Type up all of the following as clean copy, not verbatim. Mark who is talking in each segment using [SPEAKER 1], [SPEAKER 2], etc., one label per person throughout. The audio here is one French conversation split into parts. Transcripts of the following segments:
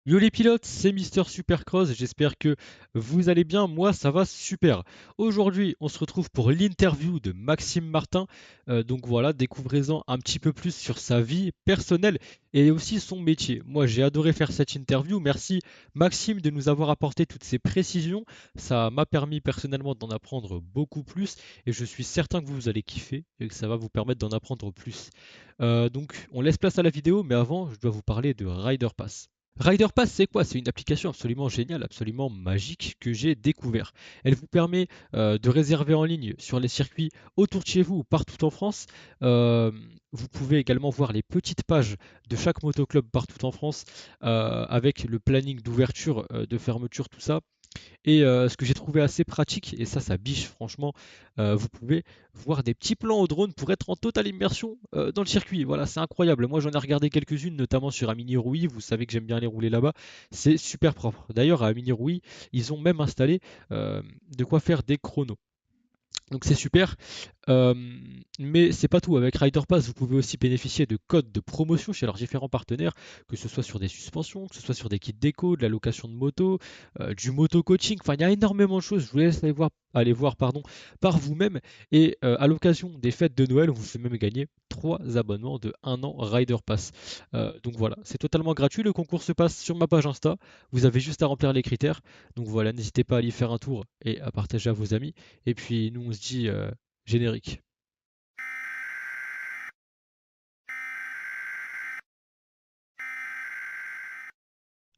[SPEAKER 1] Yo les pilotes, c'est Mister Supercross, j'espère que vous allez bien, moi ça va super. Aujourd'hui on se retrouve pour l'interview de Maxime Martin, donc voilà, découvrez-en un petit peu plus sur sa vie personnelle et aussi son métier. Moi j'ai adoré faire cette interview, merci Maxime de nous avoir apporté toutes ces précisions, ça m'a permis personnellement d'en apprendre beaucoup plus et je suis certain que vous allez kiffer et que ça va vous permettre d'en apprendre plus. Donc on laisse place à la vidéo, mais avant je dois vous parler de Rider Pass. Rider Pass, c'est quoi? C'est une application absolument géniale, absolument magique que j'ai découvert. Elle vous permet de réserver en ligne sur les circuits autour de chez vous ou partout en France. Euh, Vous pouvez également voir les petites pages de chaque motoclub partout en France avec le planning d'ouverture, de fermeture, tout ça. Et ce que j'ai trouvé assez pratique, et ça biche franchement, vous pouvez voir des petits plans au drone pour être en totale immersion dans le circuit. Voilà, c'est incroyable. Moi, j'en ai regardé quelques-unes, notamment sur Amini Rouy. Vous savez que j'aime bien les rouler là-bas. C'est super propre. D'ailleurs, à Amini Rouy, ils ont même installé de quoi faire des chronos. Donc c'est super. Euh, mais c'est pas tout. Avec Rider Pass, vous pouvez aussi bénéficier de codes de promotion chez leurs différents partenaires, que ce soit sur des suspensions, que ce soit sur des kits déco, de la location de moto, du moto coaching. Enfin, il y a énormément de choses. Je vous laisse aller voir pardon, par vous-même. Et à l'occasion des fêtes de Noël, on vous fait même gagner 3 abonnements de 1 an Rider Pass. Donc voilà, c'est totalement gratuit. Le concours se passe sur ma page Insta. Vous avez juste à remplir les critères. Donc voilà, n'hésitez pas à aller faire un tour et à partager à vos amis. Et puis nous, on se dit générique.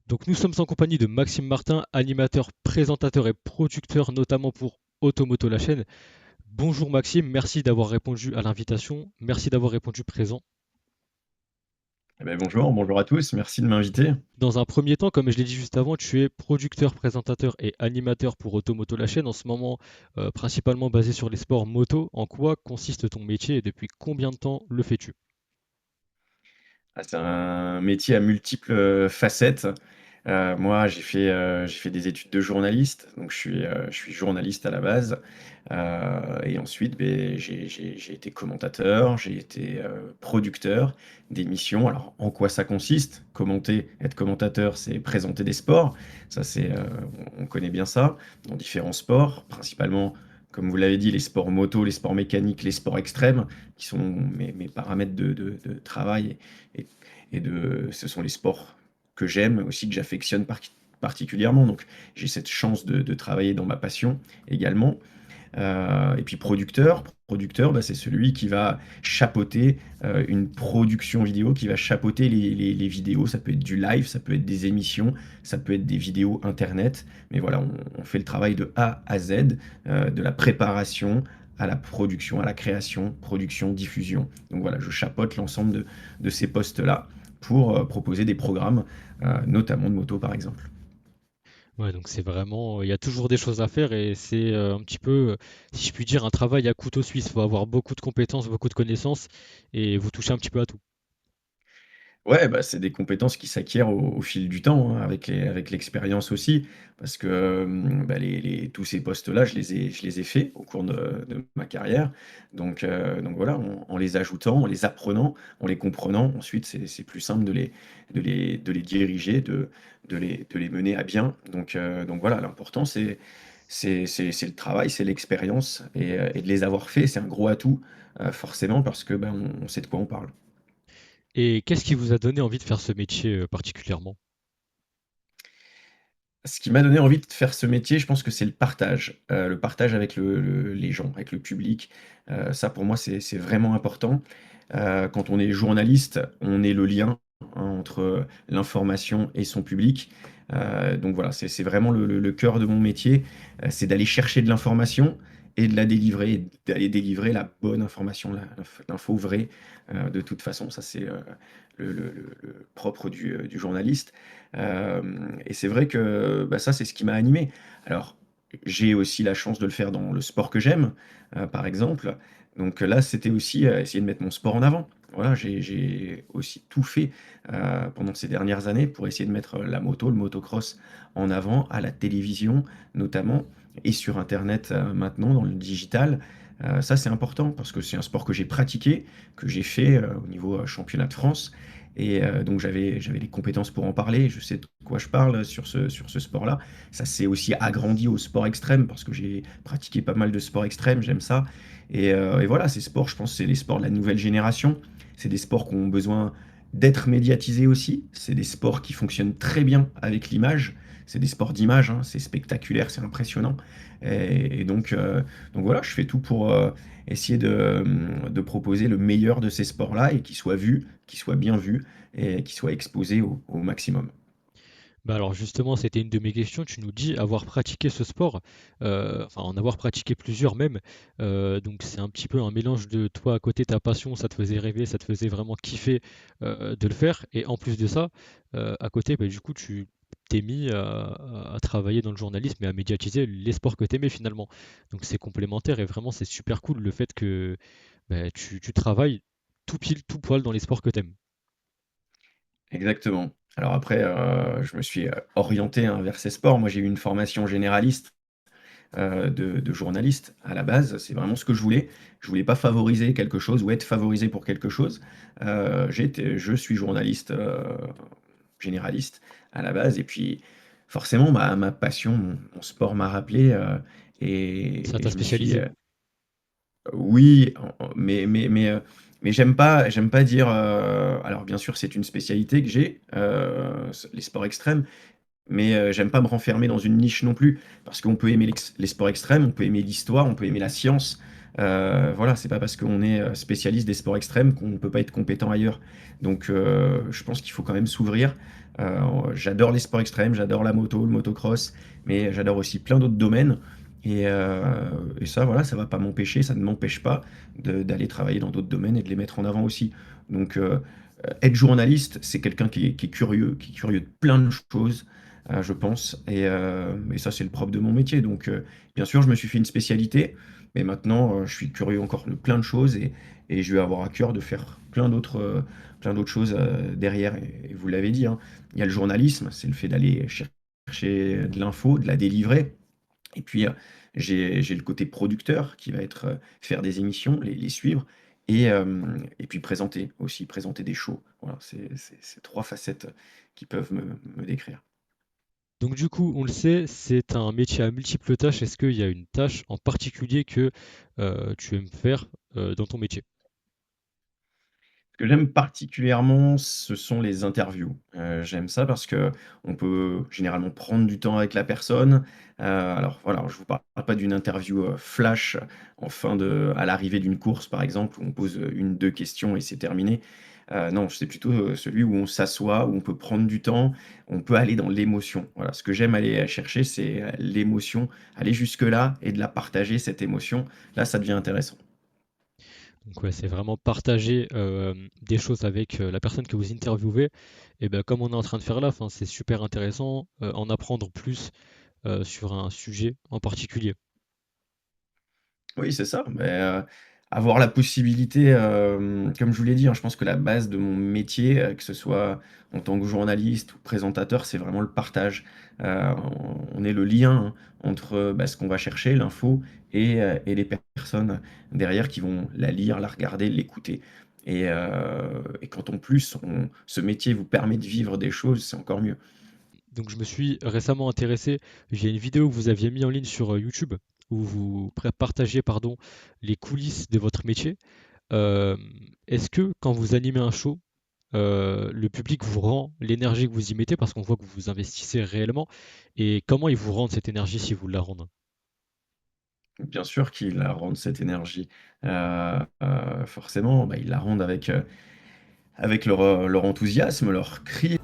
[SPEAKER 1] Donc nous sommes en compagnie de Maxime Martin, animateur, présentateur et producteur notamment pour Automoto la chaîne. Bonjour Maxime, merci d'avoir répondu à l'invitation, merci d'avoir répondu présent.
[SPEAKER 2] Eh ben, bonjour, bonjour à tous, merci de m'inviter.
[SPEAKER 1] Dans un premier temps, comme je l'ai dit juste avant, tu es producteur, présentateur et animateur pour Automoto la chaîne, en ce moment principalement basé sur les sports moto. En quoi consiste ton métier et depuis combien de temps le fais-tu?
[SPEAKER 2] Ah, c'est un métier à multiples facettes. Moi, j'ai fait des études de journaliste, donc je suis journaliste à la base. Et ensuite, ben, j'ai été commentateur, j'ai été producteur d'émissions. Alors, en quoi ça consiste? Commenter, être commentateur, c'est présenter des sports. Ça, on connaît bien ça, dans différents sports, principalement, comme vous l'avez dit, les sports moto, les sports mécaniques, les sports extrêmes, qui sont mes paramètres de travail. Et, Ce sont les sports que j'aime, aussi que j'affectionne particulièrement. Donc, j'ai cette chance de travailler dans ma passion également. Et puis producteur, bah, c'est celui qui va chapeauter une production vidéo, qui va chapeauter les vidéos. Ça peut être du live, ça peut être des émissions, ça peut être des vidéos internet. Mais voilà, on fait le travail de A à Z, de la préparation à la production, à la création, production, diffusion. Donc voilà, je chapeaute l'ensemble de ces postes-là pour proposer des programmes, notamment de moto par exemple.
[SPEAKER 1] Ouais, donc c'est vraiment, il y a toujours des choses à faire et c'est un petit peu, si je puis dire, un travail à couteau suisse. Il faut avoir beaucoup de compétences, beaucoup de connaissances et vous touchez un petit peu à tout.
[SPEAKER 2] Ouais, bah, c'est des compétences qui s'acquièrent au fil du temps, hein, avec l'expérience aussi. Parce que bah, tous ces postes-là, je les ai faits au cours de ma carrière. Donc voilà, en les ajoutant, en les apprenant, en les comprenant, ensuite c'est plus simple de les diriger, de les mener à bien. Donc voilà, l'important c'est le travail, c'est l'expérience et de les avoir faits, c'est un gros atout, forcément, parce que ben, on sait de quoi on parle.
[SPEAKER 1] Et qu'est-ce qui vous a donné envie de faire ce métier particulièrement?
[SPEAKER 2] Ce qui m'a donné envie de faire ce métier, je pense que c'est le partage avec les gens, avec le public. Ça pour moi, c'est vraiment important. Quand on est journaliste, on est le lien, hein, entre l'information et son public. Donc voilà, c'est vraiment le cœur de mon métier, c'est d'aller chercher de l'information et de la délivrer, et d'aller délivrer la bonne information, l'info vraie, de toute façon. Ça, c'est le propre du journaliste. Et c'est vrai que bah, ça, c'est ce qui m'a animé. Alors, j'ai aussi la chance de le faire dans le sport que j'aime, par exemple. Donc là, c'était aussi essayer de mettre mon sport en avant. Voilà, j'ai aussi tout fait pendant ces dernières années pour essayer de mettre la moto, le motocross en avant, à la télévision notamment, et sur Internet maintenant, dans le digital. Ça, c'est important parce que c'est un sport que j'ai pratiqué, que j'ai fait au niveau championnat de France. Donc j'avais les compétences pour en parler, je sais de quoi je parle sur ce sport-là. Ça s'est aussi agrandi au sport extrême parce que j'ai pratiqué pas mal de sports extrêmes, j'aime ça. Et voilà, ces sports, je pense, c'est les sports de la nouvelle génération. C'est des sports qui ont besoin d'être médiatisés aussi. C'est des sports qui fonctionnent très bien avec l'image. C'est des sports d'image, hein, c'est spectaculaire, c'est impressionnant. Donc voilà, je fais tout pour essayer de proposer le meilleur de ces sports-là et qu'ils soient vus, qu'ils soient bien vus et qu'ils soient exposés au maximum.
[SPEAKER 1] Bah alors justement, c'était une de mes questions. Tu nous dis avoir pratiqué ce sport, enfin en avoir pratiqué plusieurs même. Donc c'est un petit peu un mélange de toi à côté, ta passion, ça te faisait rêver, ça te faisait vraiment kiffer de le faire. Et en plus de ça, à côté, bah, du coup, tu t'es mis à travailler dans le journalisme et à médiatiser les sports que t'aimais finalement. Donc c'est complémentaire et vraiment c'est super cool le fait que bah, tu travailles tout pile, tout poil dans les sports que t'aimes.
[SPEAKER 2] Exactement. Alors après, je me suis orienté hein, vers ces sports. Moi, j'ai eu une formation généraliste de journaliste à la base. C'est vraiment ce que je voulais. Je voulais pas favoriser quelque chose ou être favorisé pour quelque chose. Je suis journaliste généraliste à la base. Et puis, forcément, ma passion, mon sport m'a rappelé.
[SPEAKER 1] Ça
[SPEAKER 2] Et
[SPEAKER 1] t'a
[SPEAKER 2] je me suis,
[SPEAKER 1] spécialisé.
[SPEAKER 2] oui, mais j'aime pas dire. Alors, bien sûr, c'est une spécialité que j'ai, les sports extrêmes, mais j'aime pas me renfermer dans une niche non plus, parce qu'on peut aimer les sports extrêmes, on peut aimer l'histoire, on peut aimer la science. Voilà, c'est pas parce qu'on est spécialiste des sports extrêmes qu'on ne peut pas être compétent ailleurs. Donc, je pense qu'il faut quand même s'ouvrir. J'adore les sports extrêmes, j'adore la moto, le motocross, mais j'adore aussi plein d'autres domaines. Et ça, voilà, ça va pas m'empêcher, ça ne m'empêche pas d'aller travailler dans d'autres domaines et de les mettre en avant aussi. Donc, être journaliste, c'est quelqu'un qui est curieux de plein de choses, je pense. Et ça, c'est le propre de mon métier. Donc, bien sûr, je me suis fait une spécialité, mais maintenant, je suis curieux encore de plein de choses et je vais avoir à cœur de faire plein d'autres choses derrière. Et vous l'avez dit, hein, il y a le journalisme, c'est le fait d'aller chercher de l'info, de la délivrer. Et puis, j'ai le côté producteur qui va être faire des émissions, les suivre, et puis présenter aussi, présenter des shows. Voilà, c'est trois facettes qui peuvent me décrire.
[SPEAKER 1] Donc du coup, on le sait, c'est un métier à multiples tâches. Est-ce qu'il y a une tâche en particulier que tu aimes faire dans ton métier?
[SPEAKER 2] Ce que j'aime particulièrement, ce sont les interviews. J'aime ça parce que on peut généralement prendre du temps avec la personne. Alors voilà, je vous parle pas d'une interview, flash à l'arrivée d'une course par exemple, où on pose, 1-2 questions et c'est terminé. Non, c'est plutôt, celui où on s'assoit, où on peut prendre du temps, on peut aller dans l'émotion. Voilà, ce que j'aime aller chercher, c'est, l'émotion, aller jusque-là et de la partager cette émotion. Là, ça devient intéressant.
[SPEAKER 1] Donc ouais, c'est vraiment partager des choses avec la personne que vous interviewez. Et ben comme on est en train de faire là, enfin, c'est super intéressant en apprendre plus sur un sujet en particulier.
[SPEAKER 2] Oui, c'est ça, mais avoir la possibilité, comme je vous l'ai dit, hein, je pense que la base de mon métier, que ce soit en tant que journaliste ou présentateur, c'est vraiment le partage. On est le lien, hein, entre, bah, ce qu'on va chercher, l'info et les personnes derrière qui vont la lire, la regarder, l'écouter et quand en plus ce métier vous permet de vivre des choses, c'est encore mieux.
[SPEAKER 1] Donc je me suis récemment intéressé, j'ai une vidéo que vous aviez mis en ligne sur YouTube où vous partagiez pardon, les coulisses de votre métier. Euh, Est-ce que quand vous animez un show, le public vous rend l'énergie que vous y mettez parce qu'on voit que vous vous investissez réellement et comment ils vous rendent cette énergie si vous la rendent?
[SPEAKER 2] Bien sûr qu'ils la rendent cette énergie, forcément, bah, ils la rendent avec leur enthousiasme, leurs cris,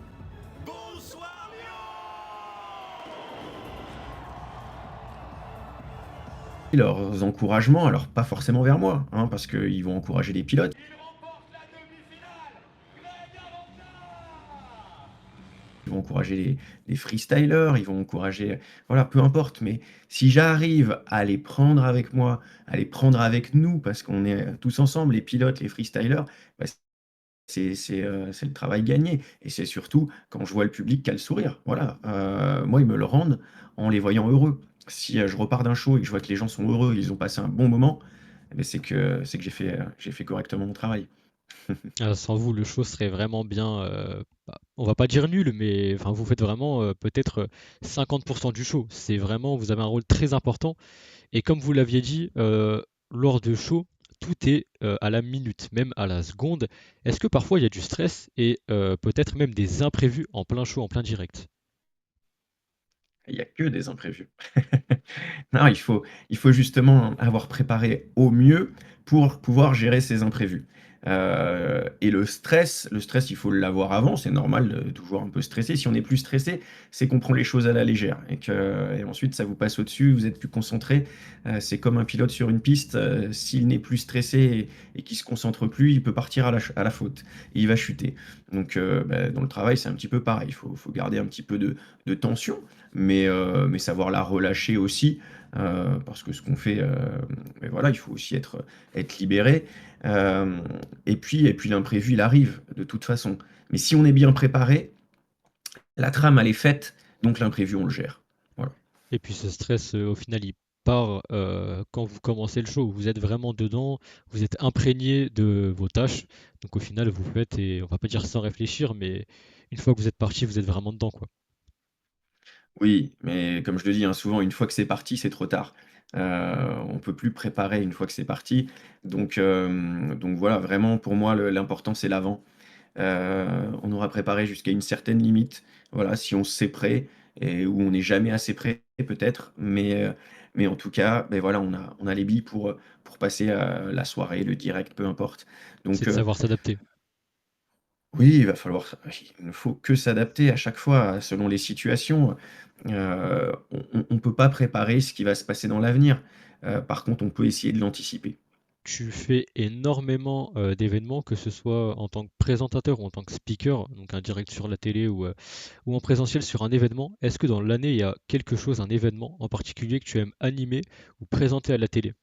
[SPEAKER 2] leurs encouragements. Alors pas forcément vers moi, hein, parce qu'ils vont encourager les pilotes, ils vont encourager les freestylers, ils vont encourager voilà, peu importe. Mais si j'arrive à les prendre avec moi, à les prendre avec nous, parce qu'on est tous ensemble, les pilotes, les freestylers, bah, c'est le travail gagné et c'est surtout quand je vois le public qui a le sourire. Voilà, moi, ils me le rendent en les voyant heureux. Si, je repars d'un show et que je vois que les gens sont heureux, ils ont passé un bon moment, eh beh, c'est que j'ai fait correctement mon travail.
[SPEAKER 1] Sans vous, le show serait vraiment bien, on va pas dire nul, mais enfin, vous faites vraiment peut-être 50% du show. C'est vraiment, vous avez un rôle très important. Et comme vous l'aviez dit, lors de show, tout est à la minute, même à la seconde. Est-ce que parfois il y a du stress et peut-être même des imprévus en plein show, en plein direct?
[SPEAKER 2] Il y a que des imprévus. Non, il faut justement avoir préparé au mieux pour pouvoir gérer ces imprévus. Et le stress, il faut l'avoir avant. C'est normal de toujours un peu stresser. Si on est plus stressé, c'est qu'on prend les choses à la légère et ensuite ça vous passe au-dessus, vous êtes plus concentré. C'est comme un pilote sur une piste, s'il n'est plus stressé et qu'il se concentre plus, il peut partir à la faute et il va chuter. Donc, dans le travail, c'est un petit peu pareil. Il faut garder un petit peu de tension, mais savoir la relâcher aussi, parce que ce qu'on fait, mais voilà, il faut aussi être libéré. Euh, et puis l'imprévu, il arrive de toute façon. Mais si on est bien préparé, la trame, elle est faite, donc l'imprévu, on le gère. Voilà.
[SPEAKER 1] Et puis ce stress, au final, il part quand vous commencez le show. Vous êtes vraiment dedans, vous êtes imprégné de vos tâches. Donc au final, vous faites, et on va pas dire sans réfléchir, mais une fois que vous êtes parti, vous êtes vraiment dedans, quoi.
[SPEAKER 2] Oui, mais comme je le dis, hein, souvent, une fois que c'est parti, c'est trop tard. On peut plus préparer une fois que c'est parti. Donc voilà, vraiment, pour moi, l'important, c'est l'avant. On aura préparé jusqu'à une certaine limite. Voilà, si on sait prêt et où on n'est jamais assez prêt peut-être, mais en tout cas, ben voilà, on a les billes pour passer la soirée, le direct, peu importe.
[SPEAKER 1] C'est
[SPEAKER 2] Donc
[SPEAKER 1] de savoir s'adapter.
[SPEAKER 2] oui, il ne faut que s'adapter à chaque fois selon les situations. On ne peut pas préparer ce qui va se passer dans l'avenir. Par contre, on peut essayer de l'anticiper.
[SPEAKER 1] Tu fais énormément d'événements, que ce soit en tant que présentateur ou en tant que speaker, donc un direct sur la télé ou en présentiel sur un événement. Est-ce que dans l'année, il y a quelque chose, un événement en particulier que tu aimes animer ou présenter à la télé?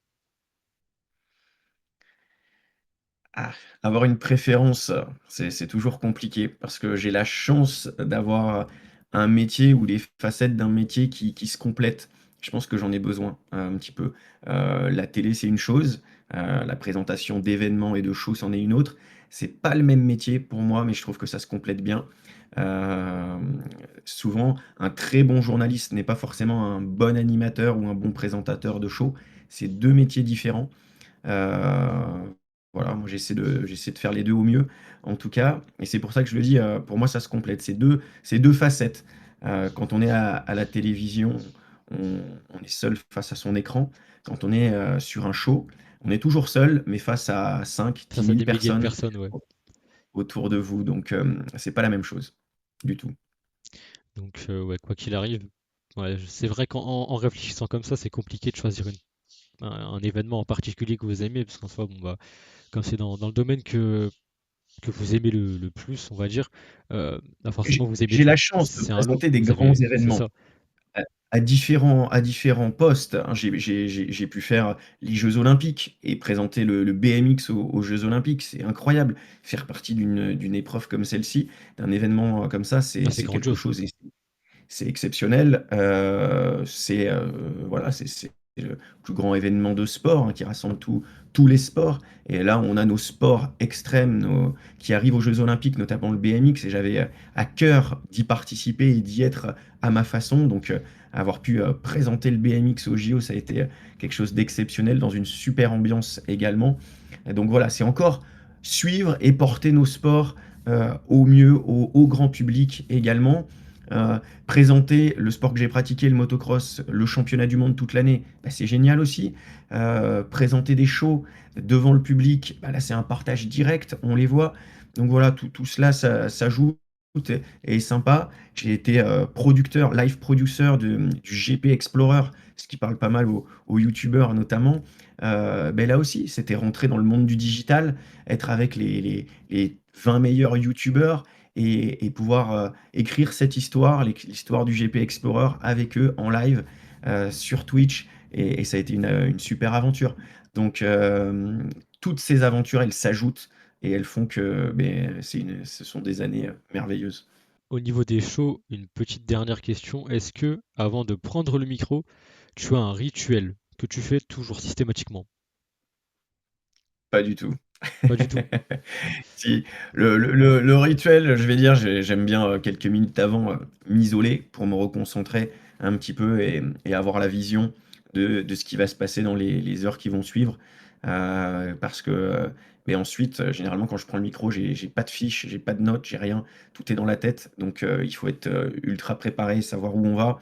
[SPEAKER 2] Ah, avoir une préférence, c'est toujours compliqué parce que j'ai la chance d'avoir un métier ou les facettes d'un métier qui se complètent. Je pense que j'en ai besoin un petit peu. La télé, c'est une chose, la présentation d'événements et de shows, c'en est une autre. C'est pas le même métier pour moi, mais je trouve que ça se complète bien. Souvent, un très bon journaliste n'est pas forcément un bon animateur ou un bon présentateur de show. C'est 2 métiers différents. Heu, voilà, moi j'essaie de faire les 2 au mieux, en tout cas, et c'est pour ça que je le dis, pour moi ça se complète. C'est deux facettes. Quand on est à la télévision, on est seul face à son écran. Quand on est, sur un show, on est toujours seul, mais face à cinq, dix
[SPEAKER 1] Face à
[SPEAKER 2] mille
[SPEAKER 1] des milliers de
[SPEAKER 2] personnes
[SPEAKER 1] personnes, ouais.
[SPEAKER 2] au autour de vous, donc c'est pas la même chose, du tout.
[SPEAKER 1] Donc, ouais, quoi qu'il arrive, ouais, c'est vrai qu'en réfléchissant comme ça, c'est compliqué de choisir un événement en particulier que vous aimez, parce qu'en soi, bon, bah, comme c'est dans le domaine que vous aimez le plus, on va dire, bah, forcément,
[SPEAKER 2] J'ai
[SPEAKER 1] vous aimez
[SPEAKER 2] j'ai
[SPEAKER 1] tout.
[SPEAKER 2] la chance de
[SPEAKER 1] C'est un lot.
[SPEAKER 2] présenter des
[SPEAKER 1] Vous
[SPEAKER 2] grands
[SPEAKER 1] avez, c'est
[SPEAKER 2] événements.
[SPEAKER 1] ça.
[SPEAKER 2] À différents postes, hein. J'ai pu faire les Jeux Olympiques et présenter le BMX aux Jeux Olympiques. C'est incroyable. Faire partie d'une épreuve comme celle-ci, d'un événement comme ça,
[SPEAKER 1] Ah,
[SPEAKER 2] c'est
[SPEAKER 1] c'est
[SPEAKER 2] c'est quelque
[SPEAKER 1] grandiose.
[SPEAKER 2] chose, et c'est exceptionnel. C'est le plus grand événement de sport, hein, qui rassemble tous les sports. Et là, on a nos sports extrêmes qui arrivent aux Jeux Olympiques, notamment le BMX. Et j'avais à cœur d'y participer et d'y être à ma façon. Donc, avoir pu présenter le BMX au JO, ça a été quelque chose d'exceptionnel dans une super ambiance également. Et donc voilà, c'est encore suivre et porter nos sports au mieux, au grand public également. Euh, Présenter le sport que j'ai pratiqué, le motocross, le championnat du monde toute l'année, bah, c'est génial aussi. Présenter des shows devant le public, bah, là c'est un partage direct, on les voit. Donc voilà, tout cela, ça joue et est sympa. J'ai été producteur, live producer du GP Explorer, ce qui parle pas mal aux youtubeurs notamment. Ben là aussi, c'était rentrer dans le monde du digital, être avec les 20 meilleurs youtubeurs et pouvoir écrire cette histoire, l'histoire du GP Explorer avec eux en live sur Twitch. Et ça a été une super aventure. Donc, toutes ces aventures, elles s'ajoutent et elles font que ben, ce sont des années merveilleuses.
[SPEAKER 1] Au niveau des shows, une petite dernière question. Est-ce que, avant de prendre le micro, tu as un rituel que tu fais toujours systématiquement?
[SPEAKER 2] Pas du tout.
[SPEAKER 1] Pas du tout.
[SPEAKER 2] Si, le rituel, je vais dire, j'aime bien quelques minutes avant m'isoler pour me reconcentrer un petit peu et avoir la vision de ce qui va se passer dans les heures qui vont suivre. Parce que, mais ensuite, généralement, quand je prends le micro, j'ai pas de fiche, j'ai pas de notes, j'ai rien. Tout est dans la tête. Donc, il faut être ultra préparé, savoir où on va.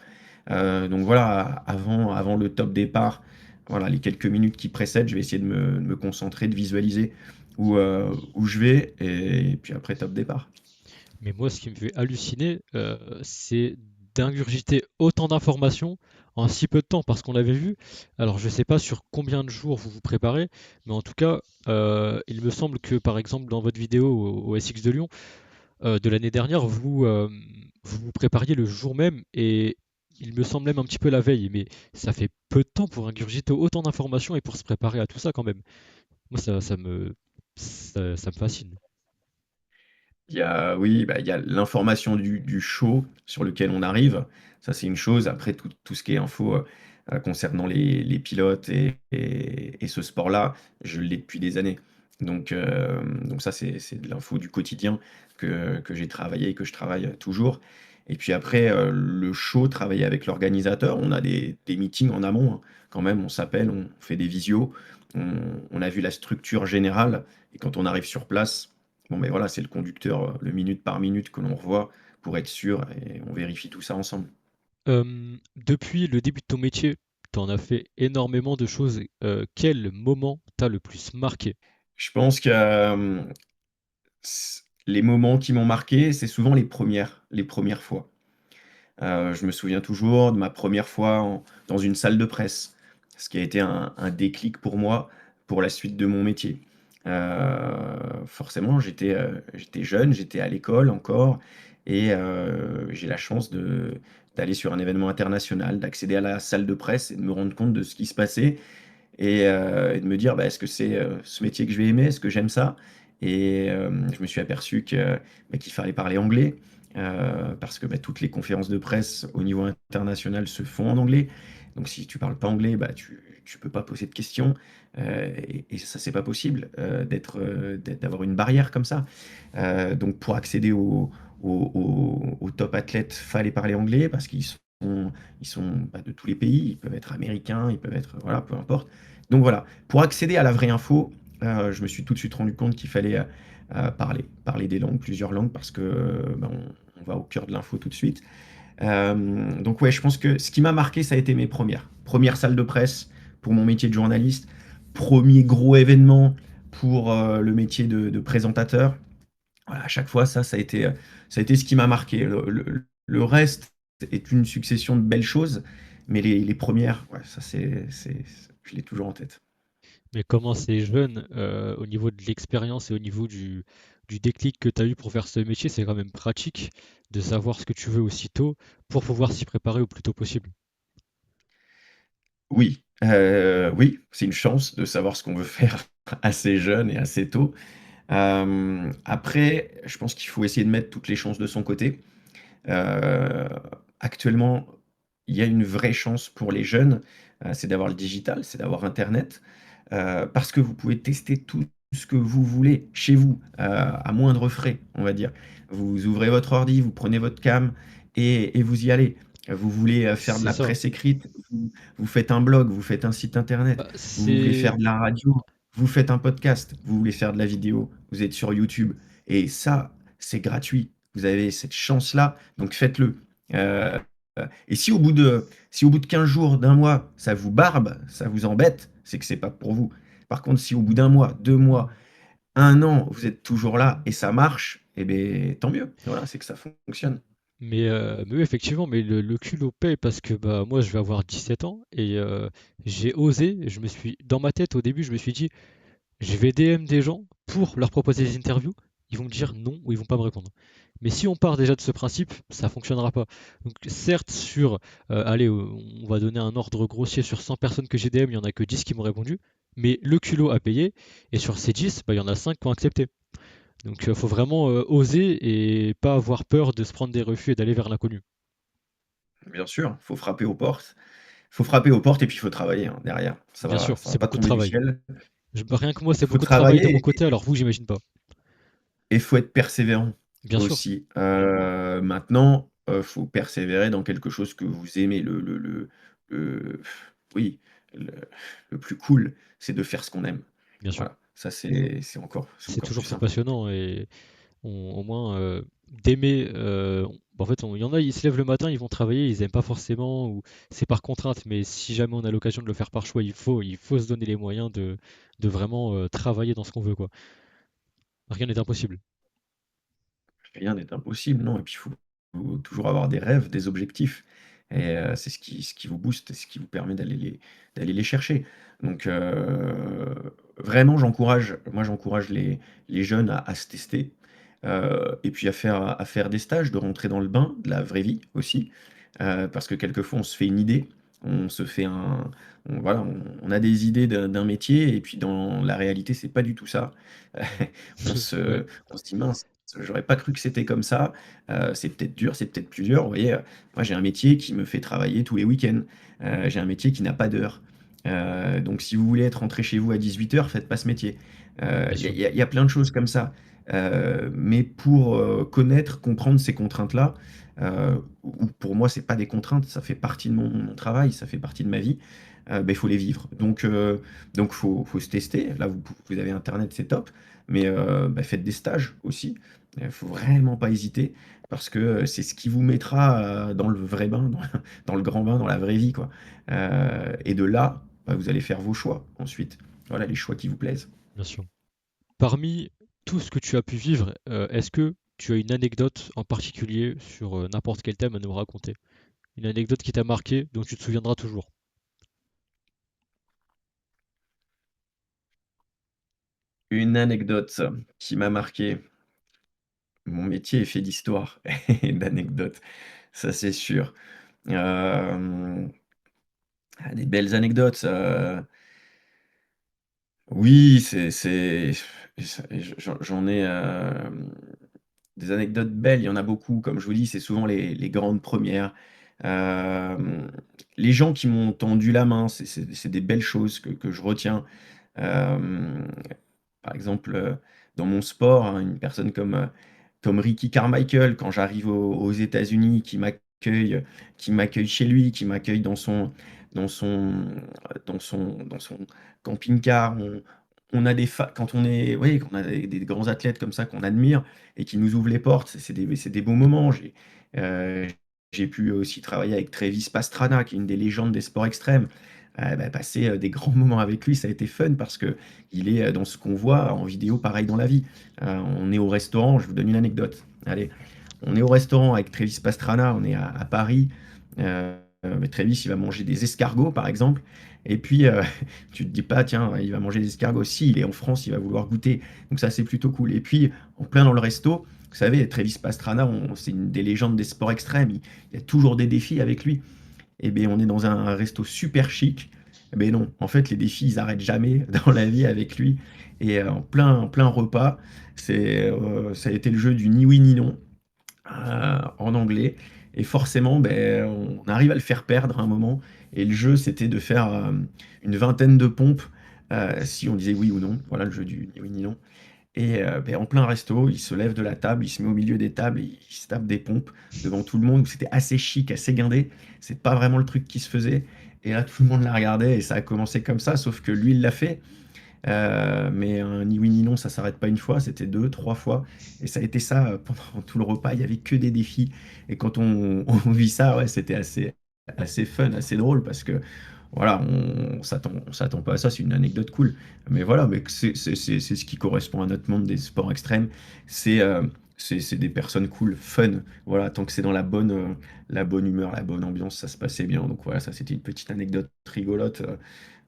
[SPEAKER 2] Donc voilà, avant le top départ, voilà, les quelques minutes qui précèdent, je vais essayer de me concentrer, de visualiser où je vais, et puis après, top départ.
[SPEAKER 1] Mais moi, ce qui me fait halluciner, c'est d'ingurgiter autant d'informations en si peu de temps, parce qu'on l'avait vu. Alors, je ne sais pas sur combien de jours vous vous préparez, mais en tout cas, il me semble que, par exemple, dans votre vidéo au SX de Lyon de l'année dernière, vous vous prépariez le jour même et il me semble même un petit peu la veille. Mais ça fait peu de temps pour ingurgiter autant d'informations et pour se préparer à tout ça quand même. Moi, ça me fascine.
[SPEAKER 2] Il y a, oui, bah, il y a l'information du show sur lequel on arrive. Ça, c'est une chose. Après, tout ce qui est info concernant les pilotes et ce sport-là, je l'ai depuis des années. Donc ça, c'est de l'info du quotidien que j'ai travaillé et que je travaille toujours. Et puis après, le show, travailler avec l'organisateur, on a des meetings en amont, hein. Quand même, on s'appelle, on fait des visios, on a vu la structure générale. Et quand on arrive sur place, bon, mais voilà, c'est le conducteur, le minute par minute que l'on revoit pour être sûr et on vérifie tout ça ensemble.
[SPEAKER 1] Depuis le début de ton métier, tu en as fait énormément de choses. Quel moment t'a le plus marqué?
[SPEAKER 2] Je pense que les moments qui m'ont marqué, c'est souvent les premières fois. Je me souviens toujours de ma première fois dans une salle de presse, ce qui a été un déclic pour moi pour la suite de mon métier. Forcément, j'étais jeune, j'étais à l'école encore, et j'ai la chance d'aller sur un événement international, d'accéder à la salle de presse et de me rendre compte de ce qui se passait et de me dire, bah, est-ce que c'est ce métier que je vais aimer? Est-ce que j'aime ça? Et je me suis aperçu qu'il fallait parler anglais parce que bah, toutes les conférences de presse au niveau international se font en anglais. Donc si tu parles pas anglais, bah, tu peux pas poser de questions et ça, c'est pas possible d'avoir une barrière comme ça. Donc pour accéder aux top athlètes, fallait parler anglais parce ils sont bah, de tous les pays, ils peuvent être américains, ils peuvent être, voilà, peu importe. Donc voilà, pour accéder à la vraie info, je me suis tout de suite rendu compte qu'il fallait parler des langues, plusieurs langues, parce que bah, on va au cœur de l'info tout de suite. Donc ouais, je pense que ce qui m'a marqué, ça a été mes premières salles de presse pour mon métier de journaliste, premier gros événement pour le métier de présentateur. Voilà, à chaque fois, ça a été ce qui m'a marqué. Le reste est une succession de belles choses, mais les premières, ouais, ça je l'ai toujours en tête.
[SPEAKER 1] Mais comment ces jeunes, au niveau de l'expérience et au niveau du déclic que tu as eu pour faire ce métier, c'est quand même pratique de savoir ce que tu veux aussitôt pour pouvoir s'y préparer au plus tôt possible.
[SPEAKER 2] Oui, oui, c'est une chance de savoir ce qu'on veut faire assez jeune et assez tôt. Après, je pense qu'il faut essayer de mettre toutes les chances de son côté. Heu, Actuellement, il y a une vraie chance pour les jeunes, c'est d'avoir le digital, c'est d'avoir internet, parce que vous pouvez tester tout ce que vous voulez chez vous, à moindre frais, on va dire. Vous ouvrez votre ordi, vous prenez votre cam et vous y allez. Vous voulez, faire de
[SPEAKER 1] C'est
[SPEAKER 2] la
[SPEAKER 1] ça.
[SPEAKER 2] presse écrite, vous faites un blog, vous faites un site internet.
[SPEAKER 1] Bah,
[SPEAKER 2] Vous voulez
[SPEAKER 1] c'est
[SPEAKER 2] faire de la radio, vous faites un podcast. Vous voulez faire de la vidéo, vous êtes sur YouTube et ça, c'est gratuit. Vous avez cette chance-là, donc faites-le. Heu et si au bout de 15 jours, d'un mois, ça vous barbe, ça vous embête, c'est que c'est pas pour vous. Par contre, si au bout d'un mois, 2 mois, 1 an, vous êtes toujours là et ça marche, eh beh, tant mieux. Voilà, c'est que ça fonctionne.
[SPEAKER 1] mais oui, effectivement, mais le culot paie parce que bah moi je vais avoir 17 ans et j'ai osé, dans ma tête au début, je me suis dit je vais DM des gens pour leur proposer des interviews. Ils vont me dire non ou ils vont pas me répondre. Mais si on part déjà de ce principe, ça fonctionnera pas. Donc certes, allez, on va donner un ordre grossier sur 100 personnes que j'ai DM, il y en a que 10 qui m'ont répondu. Mais le culot a payé, et sur ces 10, bah, il y en a 5 qui ont accepté. Donc il faut vraiment oser et pas avoir peur de se prendre des refus et d'aller vers l'inconnu.
[SPEAKER 2] Bien sûr, faut frapper aux portes. Faut frapper aux portes et puis il faut travailler, hein, derrière.
[SPEAKER 1] Bien sûr,
[SPEAKER 2] Ça va
[SPEAKER 1] c'est
[SPEAKER 2] pas
[SPEAKER 1] beaucoup de
[SPEAKER 2] tomber du
[SPEAKER 1] travail.
[SPEAKER 2] ciel.
[SPEAKER 1] Rien que moi, c'est
[SPEAKER 2] faut
[SPEAKER 1] beaucoup de travail de
[SPEAKER 2] travailler
[SPEAKER 1] mon côté, alors vous, j'imagine pas.
[SPEAKER 2] et faut être persévérant
[SPEAKER 1] Bien sûr,
[SPEAKER 2] aussi. Maintenant, faut persévérer dans quelque chose que vous aimez. Le oui, le le plus cool, c'est de faire ce qu'on aime.
[SPEAKER 1] bien sûr.
[SPEAKER 2] Voilà, ça c'est
[SPEAKER 1] C'est
[SPEAKER 2] encore plus
[SPEAKER 1] toujours plus
[SPEAKER 2] simple.
[SPEAKER 1] passionnant et au moins d'aimer. En fait, il y en a, ils se lèvent le matin, ils vont travailler, ils aiment pas forcément ou c'est par contrainte, mais si jamais on a l'occasion de le faire par choix, il faut se donner les moyens de vraiment travailler dans ce qu'on veut, quoi. Rien n'est impossible.
[SPEAKER 2] Rien n'est impossible, non, et puis il faut toujours avoir des rêves, des objectifs et c'est ce qui vous booste et ce qui vous permet d'aller les chercher. Donc vraiment j'encourage les jeunes à se tester, et puis à faire des stages, de rentrer dans le bain de la vraie vie aussi, parce que quelquefois on se fait une idée, on se fait un voilà, on a des idées d'un métier et puis dans la réalité, c'est pas du tout ça. On
[SPEAKER 1] Ouais,
[SPEAKER 2] se on se dit: «Mince, j'aurais pas cru que c'était comme ça, c'est peut-être dur, c'est peut-être plus dur». Vous voyez, moi j'ai un métier qui me fait travailler tous les week-ends, j'ai un métier qui n'a pas d'heure, donc si vous voulez être rentré chez vous à 18 heures, faites pas ce métier.
[SPEAKER 1] bien
[SPEAKER 2] Il y a
[SPEAKER 1] sûr,
[SPEAKER 2] il y a il y a plein de choses comme ça, mais pour, connaître, comprendre ces contraintes-là, ou pour moi c'est pas des contraintes, ça fait partie de mon travail, ça fait partie de ma vie, il faut les vivre. Donc faut se tester. Là vous avez internet, c'est top, mais faites des stages aussi. Il faut vraiment pas hésiter parce que c'est ce qui vous mettra dans le vrai bain, dans le grand bain, dans la vraie vie, quoi. Et de là, vous allez faire vos choix ensuite. Voilà, les choix qui vous plaisent.
[SPEAKER 1] bien sûr. Parmi tout ce que tu as pu vivre, est-ce que tu as une anecdote en particulier sur n'importe quel thème à nous raconter? Une anecdote qui t'a marqué, dont tu te souviendras toujours.
[SPEAKER 2] Une anecdote qui m'a marqué. Mon métier est fait d'histoire et d'anecdotes, ça c'est sûr. Hem, des belles anecdotes, oui, j'en ai, des anecdotes belles, il y en a beaucoup. Comme je vous dis, c'est souvent les grandes premières. Hem, les gens qui m'ont tendu la main, c'est des belles choses que je retiens. Hem, par exemple, dans mon sport, hein, une personne comme Ricky Carmichael, quand j'arrive aux États-Unis, qui m'accueille chez lui, qui m'accueille dans son dans son camping-car. On a quand on est oui, quand on a des grands athlètes comme ça qu'on admire et qui nous ouvrent les portes, c'est des beaux moments. Heu, j'ai pu aussi travailler avec Travis Pastrana, qui est une des légendes des sports extrêmes. Passer, des grands moments avec lui, ça a été fun parce qu'il est, dans ce qu'on voit en vidéo pareil dans la vie. On est au restaurant, je vous donne une anecdote. Allez, on est au restaurant avec Travis Pastrana, on est à Paris, mais Travis, il va manger des escargots, par exemple, et puis, tu te dis pas: «Tiens, il va manger des escargots». Si, il est en France, il va vouloir goûter, donc ça, c'est plutôt cool. Et puis, en plein dans le resto, vous savez, Travis Pastrana, c'est une des légendes des sports extrêmes, il y a toujours des défis avec lui. Et bien, on est dans un resto super chic. Mais non, en fait, les défis, ils arrêtent jamais dans la vie avec lui. Et en plein repas, ça a été le jeu du ni oui ni non, en anglais. Et forcément, ben, on arrive à le faire perdre à un moment. Et le jeu, c'était de faire une vingtaine de pompes si on disait oui ou non. Voilà le jeu du ni oui ni non. Et en plein resto, il se lève de la table, il se met au milieu des tables et il se tape des pompes devant tout le monde. C'était assez chic, assez guindé. C'est pas vraiment le truc qui se faisait. Et là, tout le monde la regardait et ça a commencé comme ça, sauf que lui, il l'a fait. Mais un ni oui ni non, ça s'arrête pas une fois, c'était deux, trois fois. Et ça a été ça pendant tout le repas. Il y avait que des défis. Et quand on vit ça, ouais, c'était assez fun, assez drôle parce que voilà, on s'attend pas à ça. C'est une anecdote cool. Mais voilà, mais c'est ce qui correspond à notre monde des sports extrêmes. C'est c'est des personnes cool, fun. Voilà, tant que c'est dans la bonne humeur, la bonne ambiance, ça se passait bien. Donc voilà, ça c'était une petite anecdote rigolote,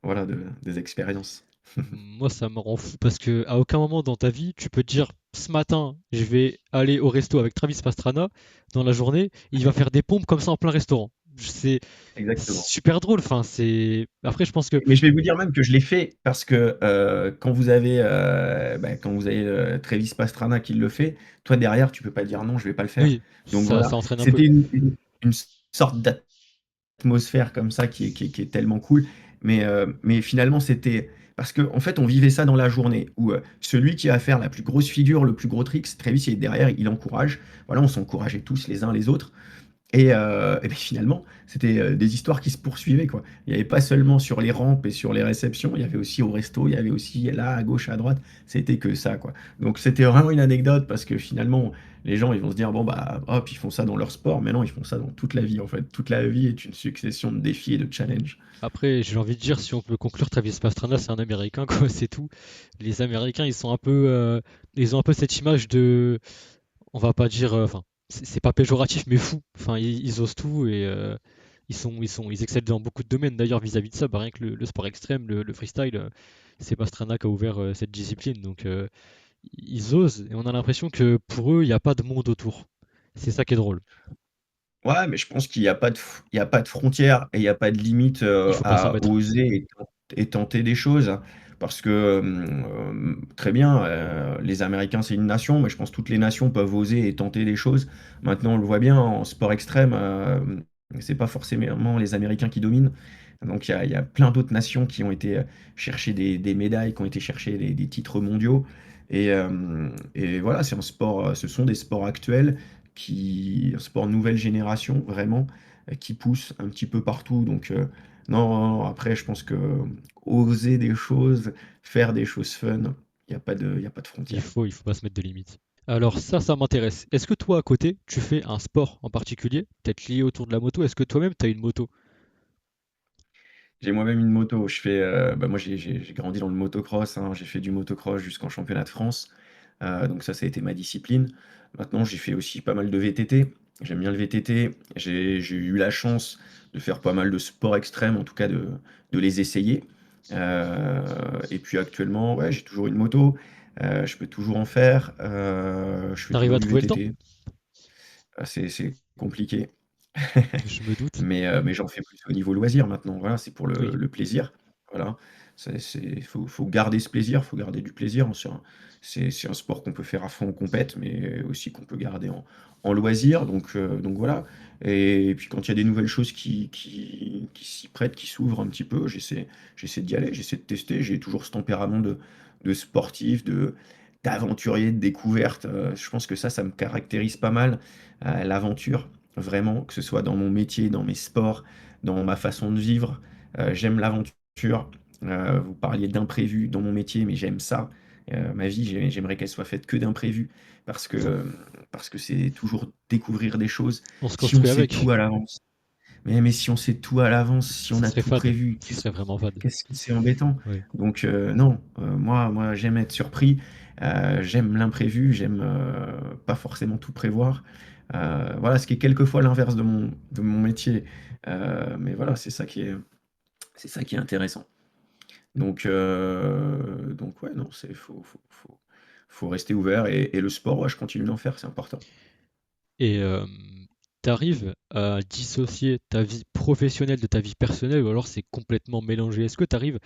[SPEAKER 2] voilà, des expériences.
[SPEAKER 1] Moi, ça me rend fou parce que à aucun moment dans ta vie, tu peux te dire ce matin, je vais aller au resto avec Travis Pastrana dans la journée, et il va faire des pompes comme ça en plein restaurant. C'est
[SPEAKER 2] Exactement.
[SPEAKER 1] super drôle. Enfin, c'est. Après, je pense que
[SPEAKER 2] Mais je vais vous dire même que je l'ai fait parce que quand vous avez Travis Pastrana qui le fait, toi derrière, tu peux pas dire non, je vais pas le faire.
[SPEAKER 1] oui,
[SPEAKER 2] Donc
[SPEAKER 1] ça
[SPEAKER 2] voilà,
[SPEAKER 1] entraîne un peu.
[SPEAKER 2] c'était une sorte d'atmosphère comme ça qui est tellement cool. Mais finalement, c'était parce qu'en fait, on vivait ça dans la journée où celui qui va faire la plus grosse figure, le plus gros trick, très vite, il est derrière, il encourage. Voilà, on s'encourageait tous les uns les autres. Et puis finalement, c'était des histoires qui se poursuivaient, quoi. Il n'y avait pas seulement sur les rampes et sur les réceptions, il y avait aussi au resto, il y avait aussi là, à gauche, à droite. C'était que ça, quoi. Donc c'était vraiment une anecdote parce que finalement, les gens, ils vont se dire, bon, bah, hop, ils font ça dans leur sport, mais non, ils font ça dans toute la vie, en fait. Toute la vie est une succession de défis et de challenges.
[SPEAKER 1] Après, j'ai envie de dire, si on peut conclure, Travis Pastrana, c'est un Américain, quoi, c'est tout. Les Américains, ils sont un peu, ils ont un peu cette image de, on va pas dire, enfin, c'est pas péjoratif, mais fou. Enfin, ils osent tout et ils excellent dans beaucoup de domaines. D'ailleurs, vis-à-vis de ça, bah, rien que le sport extrême, le freestyle, c'est Pastrana qui a ouvert cette discipline. Donc, ils osent et on a l'impression que pour eux, il n'y a pas de monde autour. C'est ça qui est drôle.
[SPEAKER 2] Ouais, mais je pense qu'il y a pas il y a pas de frontières et il y a pas de limite,
[SPEAKER 1] Il faut pas s'en
[SPEAKER 2] à
[SPEAKER 1] mettre.
[SPEAKER 2] oser et tenter des choses. Parce que, très bien, les Américains, c'est une nation, mais je pense que toutes les nations peuvent oser et tenter des choses. Maintenant, on le voit bien en sport extrême, c'est pas forcément les Américains qui dominent. Donc il y a plein d'autres nations qui ont été, chercher des médailles, qui ont été chercher des titres mondiaux et voilà, c'est un sport, ce sont des sports actuels un sport nouvelle génération vraiment, qui pousse un petit peu partout. Donc non, non, non, après je pense que oser des choses, faire des choses fun, il y a pas de frontières.
[SPEAKER 1] Il faut pas se mettre de limites. Alors ça m'intéresse. Est-ce que toi, à côté, tu fais un sport en particulier, peut-être lié autour de la moto? Est-ce que toi-même, tu as une moto?
[SPEAKER 2] J'ai moi-même une moto, bah, moi j'ai grandi dans le motocross, hein, j'ai fait du motocross jusqu'en championnat de France, donc ça a été ma discipline. Maintenant, j'ai fait aussi pas mal de VTT. J'aime bien le VTT. J'ai eu la chance de faire pas mal de sports extrêmes, en tout cas de les essayer. Et puis actuellement, ouais, j'ai toujours une moto, je peux toujours en faire, je fais
[SPEAKER 1] T'arrives
[SPEAKER 2] toujours
[SPEAKER 1] à
[SPEAKER 2] du
[SPEAKER 1] trouver le temps?
[SPEAKER 2] VTT. C'est compliqué.
[SPEAKER 1] Je me doute.
[SPEAKER 2] Mais j'en fais plus au niveau loisir maintenant, voilà, c'est pour
[SPEAKER 1] Oui.
[SPEAKER 2] le plaisir, voilà. Faut garder ce plaisir, faut garder du plaisir, hein, c'est un sport qu'on peut faire à fond en compète, mais aussi qu'on peut garder en loisir, donc voilà. Et puis quand il y a des nouvelles choses qui s'y prêtent, qui s'ouvrent un petit peu, j'essaie d'y aller, j'essaie de tester. J'ai toujours ce tempérament de sportif, d'aventurier, de découverte, je pense que ça me caractérise pas mal, l'aventure. Vraiment, que ce soit dans mon métier, dans mes sports, dans ma façon de vivre. J'aime l'aventure. Vous parliez d'imprévus dans mon métier, mais j'aime ça. Ma vie, j'aimerais qu'elle soit faite que d'imprévus parce que c'est toujours découvrir des choses.
[SPEAKER 1] On se
[SPEAKER 2] Si on
[SPEAKER 1] construit
[SPEAKER 2] sait
[SPEAKER 1] avec.
[SPEAKER 2] tout à l'avance, mais si on sait tout à l'avance, si on
[SPEAKER 1] Ça
[SPEAKER 2] a
[SPEAKER 1] serait
[SPEAKER 2] tout
[SPEAKER 1] fade.
[SPEAKER 2] prévu,
[SPEAKER 1] Ça serait vraiment fade.
[SPEAKER 2] qu'est-ce que c'est embêtant?
[SPEAKER 1] Ouais.
[SPEAKER 2] Donc non, moi j'aime être surpris, j'aime l'imprévu, j'aime pas forcément tout prévoir. Voilà, ce qui est quelquefois l'inverse de mon métier. Mais voilà, c'est ça qui est intéressant. Donc ouais, non, faut rester ouvert et le sport, ouais, je continue d'en faire, c'est important.
[SPEAKER 1] Et t'arrives à dissocier ta vie professionnelle de ta vie personnelle ou alors c'est complètement mélangé? Est-ce que t'arrives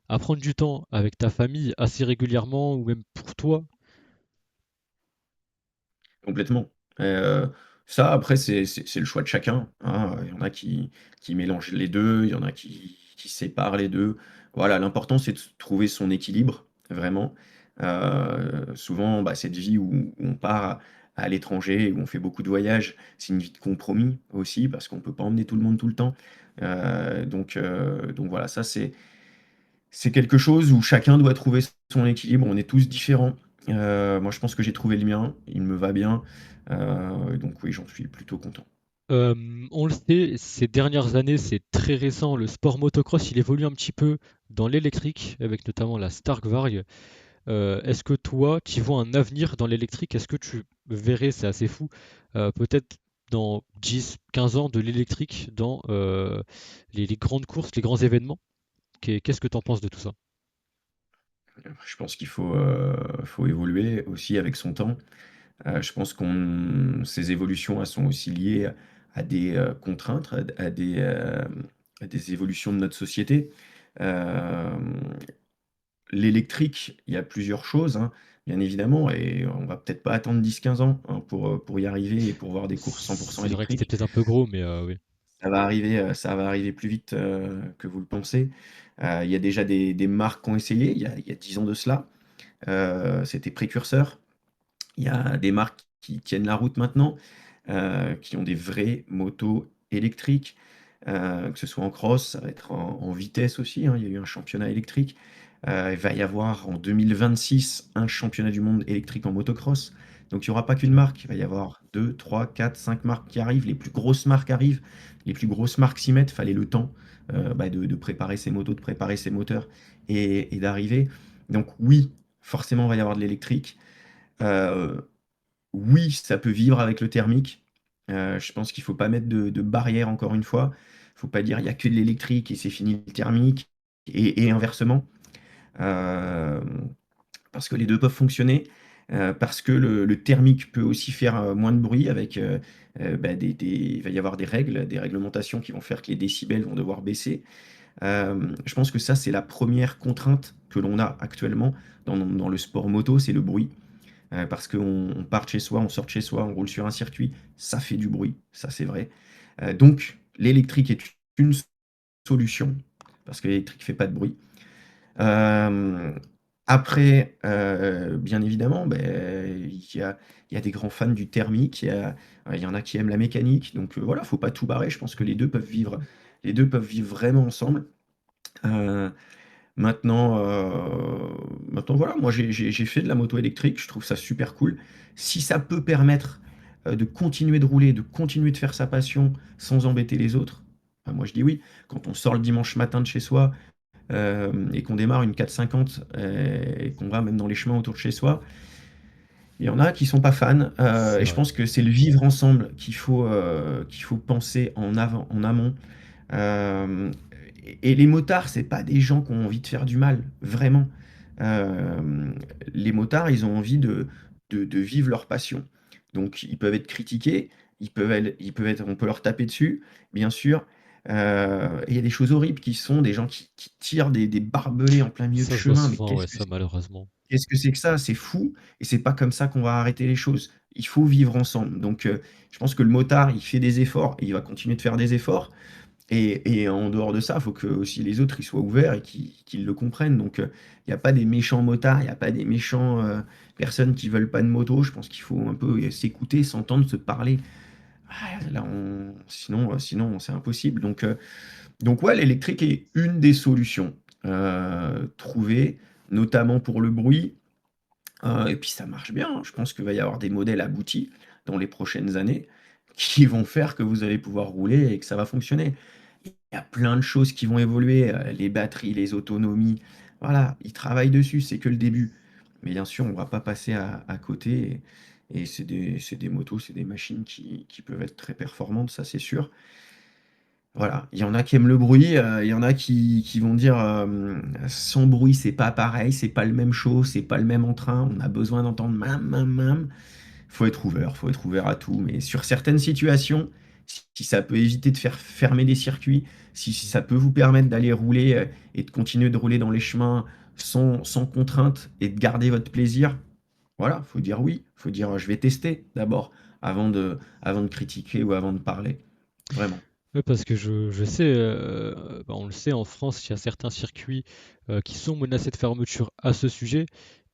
[SPEAKER 1] à prendre du temps avec ta famille assez régulièrement ou même pour toi?
[SPEAKER 2] Complètement. Ça après c'est le choix de chacun, hein. Il y en a qui mélangent les 2, il y en a qui séparent les 2. Voilà, l'important c'est de trouver son équilibre, vraiment. Souvent, bah, cette vie où on part à l'étranger, où on fait beaucoup de voyages, c'est une vie de compromis aussi parce qu'on peut pas emmener tout le monde tout le temps. Donc voilà, ça c'est quelque chose où chacun doit trouver son équilibre. On est tous différents. Moi, je pense que j'ai trouvé le mien. Il me va bien. Donc oui, j'en suis plutôt content.
[SPEAKER 1] On le sait, ces dernières années, c'est très récent, le sport motocross, il évolue un petit peu dans l'électrique, avec notamment la Stark Varg. Est-ce que toi, tu vois un avenir dans l'électrique? Est-ce que tu verrais, c'est assez fou, peut-être dans 10, 15 ans de l'électrique dans les grandes courses, les grands événements? Qu'est-ce que tu en penses de tout ça?
[SPEAKER 2] Je pense qu'il faut évoluer aussi avec son temps. Je pense qu'on ces évolutions, elles sont aussi liées à des, contraintes, à des évolutions de notre société. Hem L'électrique, il y a plusieurs choses, hein, bien évidemment, et on va peut-être pas attendre 10-15 ans, hein, pour y arriver et pour voir des courses 100%
[SPEAKER 1] C'est vrai que c'était
[SPEAKER 2] électriques.
[SPEAKER 1] peut-être un peu gros, mais oui.
[SPEAKER 2] ça va arriver plus vite, que vous le pensez. Il y a déjà des marques qui ont essayé, il y a 10 ans de cela. C'était précurseur. Il y a des marques qui tiennent la route maintenant, qui ont des vraies motos électriques, que ce soit en cross, ça va être en vitesse aussi, hein. Il y a eu un championnat électrique. Il va y avoir en 2026 un championnat du monde électrique en motocross. Donc il n'y aura pas qu'une marque, il va y avoir 2, 3, 4, 5 marques qui arrivent. Les plus grosses marques arrivent, les plus grosses marques s'y mettent. Fallait le temps de préparer ces motos, de préparer ces moteurs et d'arriver. Donc oui, forcément, il va y avoir de l'électrique. Euh, oui, ça peut vivre avec le thermique. Je pense qu'il faut pas mettre de barrière encore une fois. Il faut pas dire il y a que de l'électrique et c'est fini le thermique et inversement. Euh, Parce que les deux peuvent fonctionner. Parce que le thermique peut aussi faire moins de bruit avec il va y avoir des réglementations qui vont faire que les décibels vont devoir baisser. Je pense que ça, c'est la première contrainte que l'on a actuellement dans le sport moto, c'est le bruit. Parce qu'on part de chez soi, on sort de chez soi, on roule sur un circuit, ça fait du bruit, ça c'est vrai. Donc l'électrique est une solution, parce que l'électrique ne fait pas de bruit. Euh, Après, bien évidemment, ben, il y a des grands fans du thermique, il y en a qui aiment la mécanique, donc voilà, faut pas tout barrer, je pense que les deux peuvent vivre vraiment ensemble. Euh, Maintenant, maintenant voilà, moi j'ai fait de la moto électrique, je trouve ça super cool. Si ça peut permettre de continuer de rouler, de continuer de faire sa passion sans embêter les autres, ben, moi je dis oui. Quand on sort le dimanche matin de chez soi et qu'on démarre une 450 et qu'on va même dans les chemins autour de chez soi, il y en a qui sont pas fans.
[SPEAKER 1] C'est
[SPEAKER 2] Et je
[SPEAKER 1] vrai.
[SPEAKER 2] pense que c'est le vivre ensemble qu'il faut penser en avant, en amont. Euh, et les motards, c'est pas des gens qui ont envie de faire du mal, vraiment. Euh, les motards, ils ont envie de vivre leur passion. Donc, ils peuvent être critiqués, on peut leur taper dessus, bien sûr. Et il y a des choses horribles qui sont des gens qui tirent des barbelés en plein milieu de
[SPEAKER 1] Ça se voit
[SPEAKER 2] chemin. Mais
[SPEAKER 1] souvent, ouais, ça malheureusement.
[SPEAKER 2] qu'est-ce que c'est que ça? C'est fou. Et c'est pas comme ça qu'on va arrêter les choses. Il faut vivre ensemble. Donc, je pense que le motard, il fait des efforts et il va continuer de faire des efforts. Et en dehors de ça, il faut que aussi les autres ils soient ouverts et qu'ils le comprennent. Donc, il n'y a pas des méchants motards, il n'y a pas des méchants personnes qui veulent pas de moto. Je pense qu'il faut un peu s'écouter, s'entendre, se parler. Ah, là, sinon c'est impossible. Donc ouais, l'électrique est une des solutions trouvées, notamment pour le bruit. Et puis ça marche bien, hein. Je pense qu'il va y avoir des modèles aboutis dans les prochaines années qui vont faire que vous allez pouvoir rouler et que ça va fonctionner. Il y a plein de choses qui vont évoluer, les batteries, les autonomies. Voilà, ils travaillent dessus, c'est que le début. Mais bien sûr, on ne va pas passer à côté. Et c'est des motos, c'est des machines qui peuvent être très performantes, ça c'est sûr. Voilà, il y en a qui aiment le bruit, il y en a qui vont dire sans bruit, c'est pas pareil, c'est pas le même show, c'est pas le même entrain, on a besoin d'entendre mam, mam, mam. Faut être ouvert à tout. Mais sur certaines situations, si ça peut éviter de faire fermer des circuits, si ça peut vous permettre d'aller rouler et de continuer de rouler dans les chemins sans contrainte et de garder votre plaisir, voilà, faut dire oui, faut dire je vais tester d'abord avant de critiquer ou avant de parler. Vraiment.
[SPEAKER 1] Ouais, parce que je sais, bah, on le sait, en France, il y a certains circuits qui sont menacés de fermeture à ce sujet.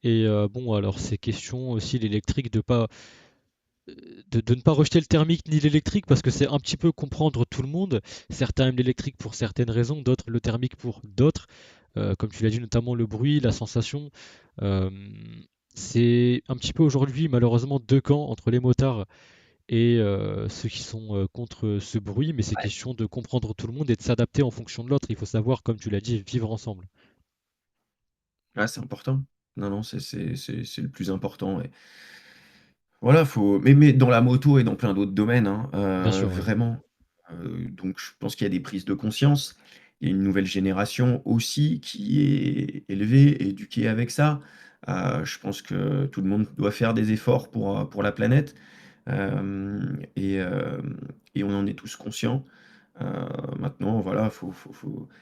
[SPEAKER 1] Et bon, alors c'est question aussi l'électrique de ne pas rejeter le thermique ni l'électrique parce que c'est un petit peu comprendre tout le monde. Certains aiment l'électrique pour certaines raisons, d'autres le thermique pour d'autres. Comme tu l'as dit, notamment le bruit, la sensation. Euh, c'est un petit peu aujourd'hui, malheureusement, deux camps entre les motards et ceux qui sont contre ce bruit, mais c'est question de comprendre tout le monde et de s'adapter en fonction de l'autre. Il faut savoir, comme tu l'as dit, vivre ensemble.
[SPEAKER 2] Ah, c'est important. Non, non, c'est le plus important. Et voilà, mais dans la moto et dans plein d'autres domaines, hein,
[SPEAKER 1] Bien sûr, oui.
[SPEAKER 2] vraiment. Donc, je pense qu'il y a des prises de conscience. Il y a une nouvelle génération aussi qui est élevée, éduquée avec ça. Je pense que tout le monde doit faire des efforts pour la planète. Euh, et, euh, et on en est tous conscients. Maintenant, voilà,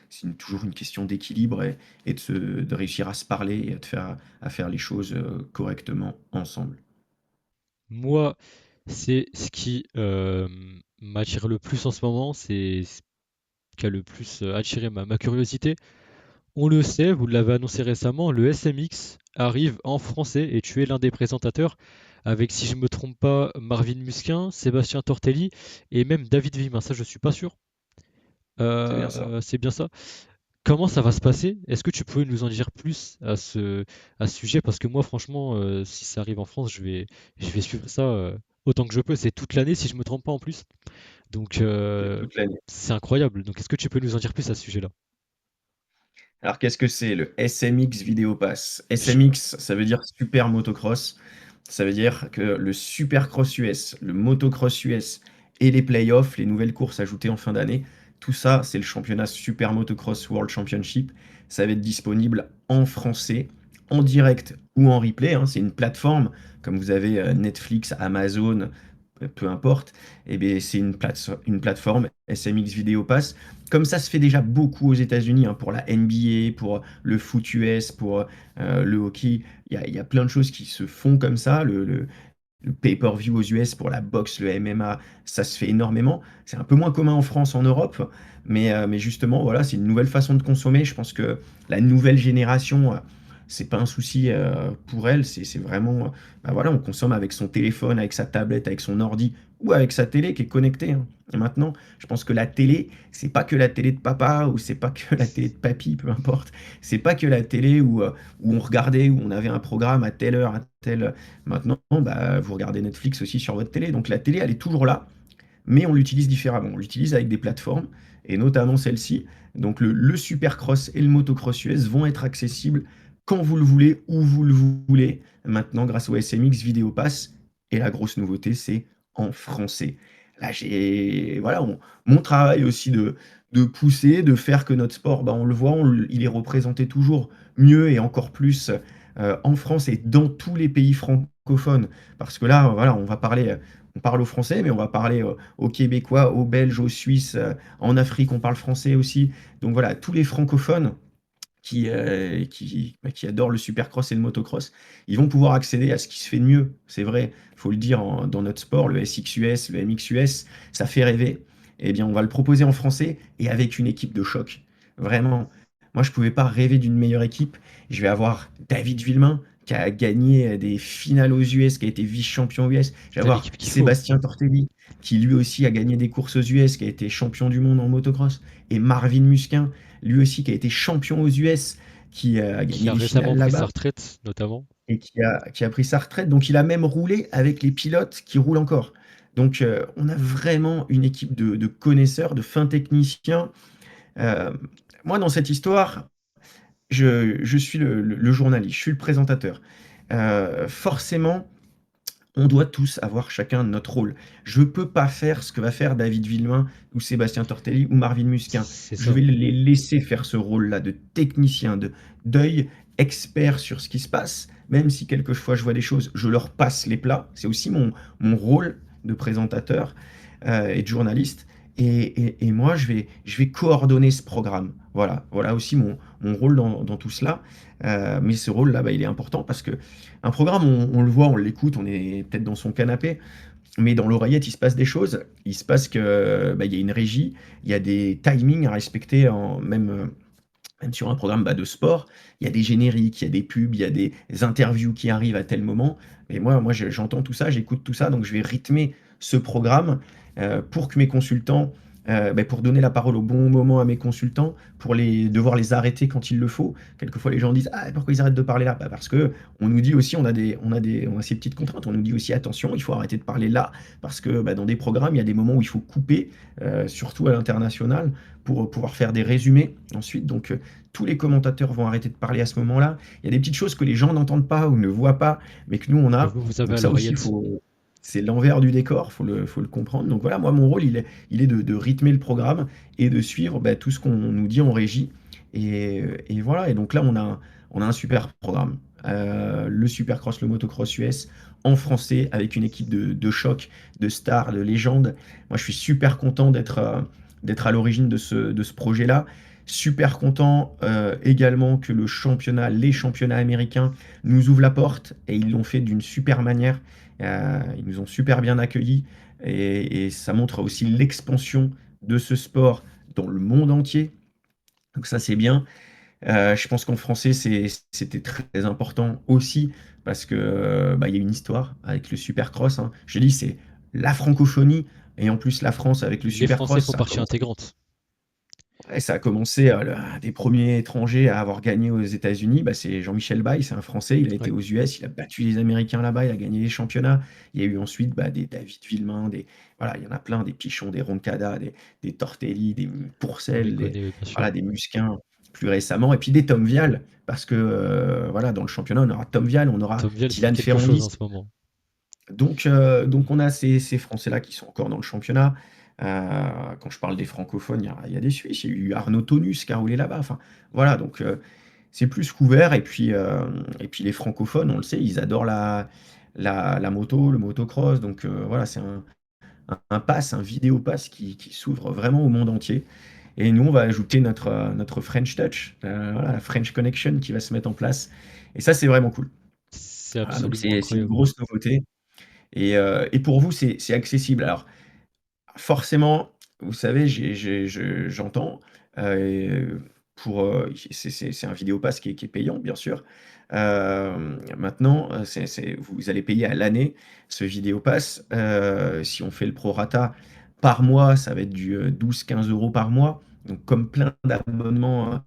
[SPEAKER 2] c'est toujours une question d'équilibre et de réussir à se parler et à faire les choses correctement ensemble.
[SPEAKER 1] Moi, c'est ce qui m'attire le plus en ce moment, c'est ce qui a le plus attiré ma curiosité. On le sait, vous l'avez annoncé récemment, le SMX arrive en français et tu es l'un des présentateurs avec, si je ne me trompe pas, Marvin Musquin, Sébastien Tortelli et même David Vima. Ça, je suis pas sûr.
[SPEAKER 2] C'est bien ça.
[SPEAKER 1] C'est bien ça. Comment ça va se passer? Est-ce que tu pouvais nous en dire plus à ce sujet? Parce que moi, franchement, si ça arrive en France, je vais suivre ça autant que je peux. C'est toute l'année, si je me trompe pas en plus. Donc,
[SPEAKER 2] C'est toute l'année.
[SPEAKER 1] c'est incroyable. Donc, est-ce que tu peux nous en dire plus à ce sujet-là?
[SPEAKER 2] Alors, qu'est-ce que c'est le SMX Vidéo Pass?
[SPEAKER 1] Je-
[SPEAKER 2] SMX, ça veut dire Super Motocross. Ça veut dire que le Supercross US, le Motocross US et les playoffs, les nouvelles courses ajoutées en fin d'année, tout ça, c'est le championnat Super Motocross World Championship. Ça va être disponible en français, en direct ou en replay, hein. C'est une plateforme, comme vous avez Netflix, Amazon, peu importe. Et bien, c'est une plateforme SMX Video Pass. Comme ça se fait déjà beaucoup aux États-Unis, hein, pour la NBA, pour le foot US, pour le hockey. Il y a plein de choses qui se font comme ça. Le pay-per-view aux US pour la boxe, le MMA, ça se fait énormément. C'est un peu moins commun en France, en Europe, mais justement, voilà, c'est une nouvelle façon de consommer. Je pense que la nouvelle génération, c'est pas un souci pour elle. C'est vraiment, bah voilà, on consomme avec son téléphone, avec sa tablette, avec son ordi ou avec sa télé qui est connectée, hein. Et maintenant, je pense que la télé, c'est pas que la télé de papa ou c'est pas que la télé de papy, peu importe. C'est pas que la télé où on regardait, où on avait un programme à telle heure, à telle. Maintenant, bah, vous regardez Netflix aussi sur votre télé. Donc la télé, elle est toujours là, mais on l'utilise différemment. On l'utilise avec des plateformes, et notamment celle-ci. Donc le Supercross et le Motocross US vont être accessibles quand vous le voulez, où vous le voulez, maintenant grâce au SMX Vidéo Pass. Et la grosse nouveauté, c'est en français. Là, voilà, mon travail aussi de pousser, de faire que notre sport, bah, on le voit, il est représenté toujours mieux et encore plus en France et dans tous les pays francophones. Parce que là, voilà, on parle au français, mais on va parler aux Québécois, aux Belges, aux Suisses. En Afrique, on parle français aussi. Donc voilà, tous les francophones qui adorent le supercross et le motocross, ils vont pouvoir accéder à ce qui se fait de mieux. C'est vrai, il faut le dire, dans notre sport, le SXUS, le MXUS, ça fait rêver. Eh bien, on va le proposer en français et avec une équipe de choc. Vraiment. Moi, je ne pouvais pas rêver d'une meilleure équipe. Je vais avoir David Villemain, qui a gagné des finales aux US, qui a été vice-champion US. Je vais
[SPEAKER 1] T'as
[SPEAKER 2] avoir
[SPEAKER 1] l'équipe qu'il faut.
[SPEAKER 2] Sébastien Tortelli, qui lui aussi a gagné des courses aux US, qui a été champion du monde en motocross. Et Marvin Musquin, lui aussi qui a été champion aux US, qui a
[SPEAKER 1] Qui
[SPEAKER 2] gagné
[SPEAKER 1] a
[SPEAKER 2] des
[SPEAKER 1] récemment
[SPEAKER 2] finales
[SPEAKER 1] pris sa
[SPEAKER 2] là-bas
[SPEAKER 1] retraite, notamment.
[SPEAKER 2] et qui a pris sa retraite. Donc il a même roulé avec les pilotes qui roulent encore. Donc on a vraiment une équipe de connaisseurs, de fins techniciens. Euh, Moi, dans cette histoire, je suis le journaliste, je suis le présentateur. Forcément, on doit tous avoir chacun notre rôle. Je ne peux pas faire ce que va faire David Villemain ou Sébastien Tortelli ou Marvin Musquin.
[SPEAKER 1] C'est
[SPEAKER 2] Je
[SPEAKER 1] ça.
[SPEAKER 2] vais les laisser faire ce rôle-là de technicien, d'œil expert sur ce qui se passe. Même si quelquefois je vois des choses, je leur passe les plats. C'est aussi mon rôle de présentateur et de journaliste. Et moi, je vais coordonner ce programme. Voilà aussi mon rôle dans tout cela. Mais ce rôle-là, bah, il est important parce que un programme, on le voit, on l'écoute, on est peut-être dans son canapé, mais dans l'oreillette, il se passe des choses. Il se passe que, bah, il y a une régie, il y a des timings à respecter, même sur un programme, bah, de sport. Il y a des génériques, il y a des pubs, il y a des interviews qui arrivent à tel moment. Et moi, j'entends tout ça, j'écoute tout ça, donc je vais rythmer ce programme pour que mes consultants, bah, pour donner la parole au bon moment à mes consultants, pour devoir les arrêter quand il le faut. Quelquefois, les gens disent: «Ah, pourquoi ils arrêtent de parler là?» Bah, parce que on nous dit aussi, on a ces petites contraintes. On nous dit aussi: «Attention, il faut arrêter de parler là», parce que bah, dans des programmes, il y a des moments où il faut couper, surtout à l'international, pour pouvoir faire des résumés ensuite. Donc, tous les commentateurs vont arrêter de parler à ce moment-là. Il y a des petites choses que les gens n'entendent pas ou ne voient pas, mais que nous, on
[SPEAKER 1] Que
[SPEAKER 2] a.
[SPEAKER 1] vous avez
[SPEAKER 2] Donc
[SPEAKER 1] à
[SPEAKER 2] ça aussi,
[SPEAKER 1] l'oreillette.
[SPEAKER 2] c'est l'envers du décor, faut le comprendre. Donc voilà, moi, mon rôle, il est de rythmer le programme et de suivre, bah, tout ce qu'on nous dit en régie. Et voilà, et donc là, on a un super programme. Le Supercross, le Motocross US, en français, avec une équipe de choc, de stars, de légendes. Moi, je suis super content d'être à l'origine de ce projet-là. Super content également que les championnats américains nous ouvrent la porte et ils l'ont fait d'une super manière. Ils nous ont super bien accueillis. et ça montre aussi l'expansion de ce sport dans le monde entier. Donc ça, c'est bien. Je pense qu'en français, c'était très important aussi parce que bah, il y a une histoire avec le Supercross, hein. Je te dis, c'est la francophonie et en plus la France avec le
[SPEAKER 1] Les Français
[SPEAKER 2] Supercross,
[SPEAKER 1] font partie intégrante,
[SPEAKER 2] ouais, ça a commencé, un des premiers étrangers à avoir gagné aux États-Unis, bah, c'est Jean-Michel Baye, c'est un Français, il a été
[SPEAKER 1] ouais,
[SPEAKER 2] aux US, il a battu les Américains là-bas, il a gagné les championnats. Il y a eu ensuite, bah, des David Villemain, voilà, il y en a plein, des Pichon, des Roncada, des Tortelli, des
[SPEAKER 1] on les
[SPEAKER 2] Pourcel,
[SPEAKER 1] connaît, oui, bien sûr.
[SPEAKER 2] voilà, des Musquin plus récemment et puis des Tom Vial parce que, voilà, dans le championnat, on aura Tom Vial, on aura
[SPEAKER 1] Tom Vial fait
[SPEAKER 2] Dylan
[SPEAKER 1] quelque chose en
[SPEAKER 2] Ferrandis.
[SPEAKER 1] ce moment.
[SPEAKER 2] Donc on a ces Français-là qui sont encore dans le championnat. Quand je parle des francophones, il y a des Suisses. Il y a eu Arnaud Tonus qui a roulé là-bas. Enfin, voilà, donc c'est plus couvert. Et puis les francophones, on le sait, ils adorent la moto, le motocross. Donc voilà, c'est un pass, un vidéo pass qui s'ouvre vraiment au monde entier. Et nous, on va ajouter notre French Touch, voilà, la French Connection qui va se mettre en place. Et ça, c'est vraiment cool.
[SPEAKER 1] C'est
[SPEAKER 2] Voilà, donc
[SPEAKER 1] absolument
[SPEAKER 2] c'est une
[SPEAKER 1] incroyable.
[SPEAKER 2] grosse nouveauté. Et pour vous, c'est accessible. Alors, forcément, vous savez, j'entends, pour, c'est un Vidéopass qui est payant, bien sûr. Maintenant, vous allez payer à l'année ce Vidéopass. Si on fait le prorata par mois, ça va être du 12-15 € par mois. Donc, comme plein d'abonnements hein,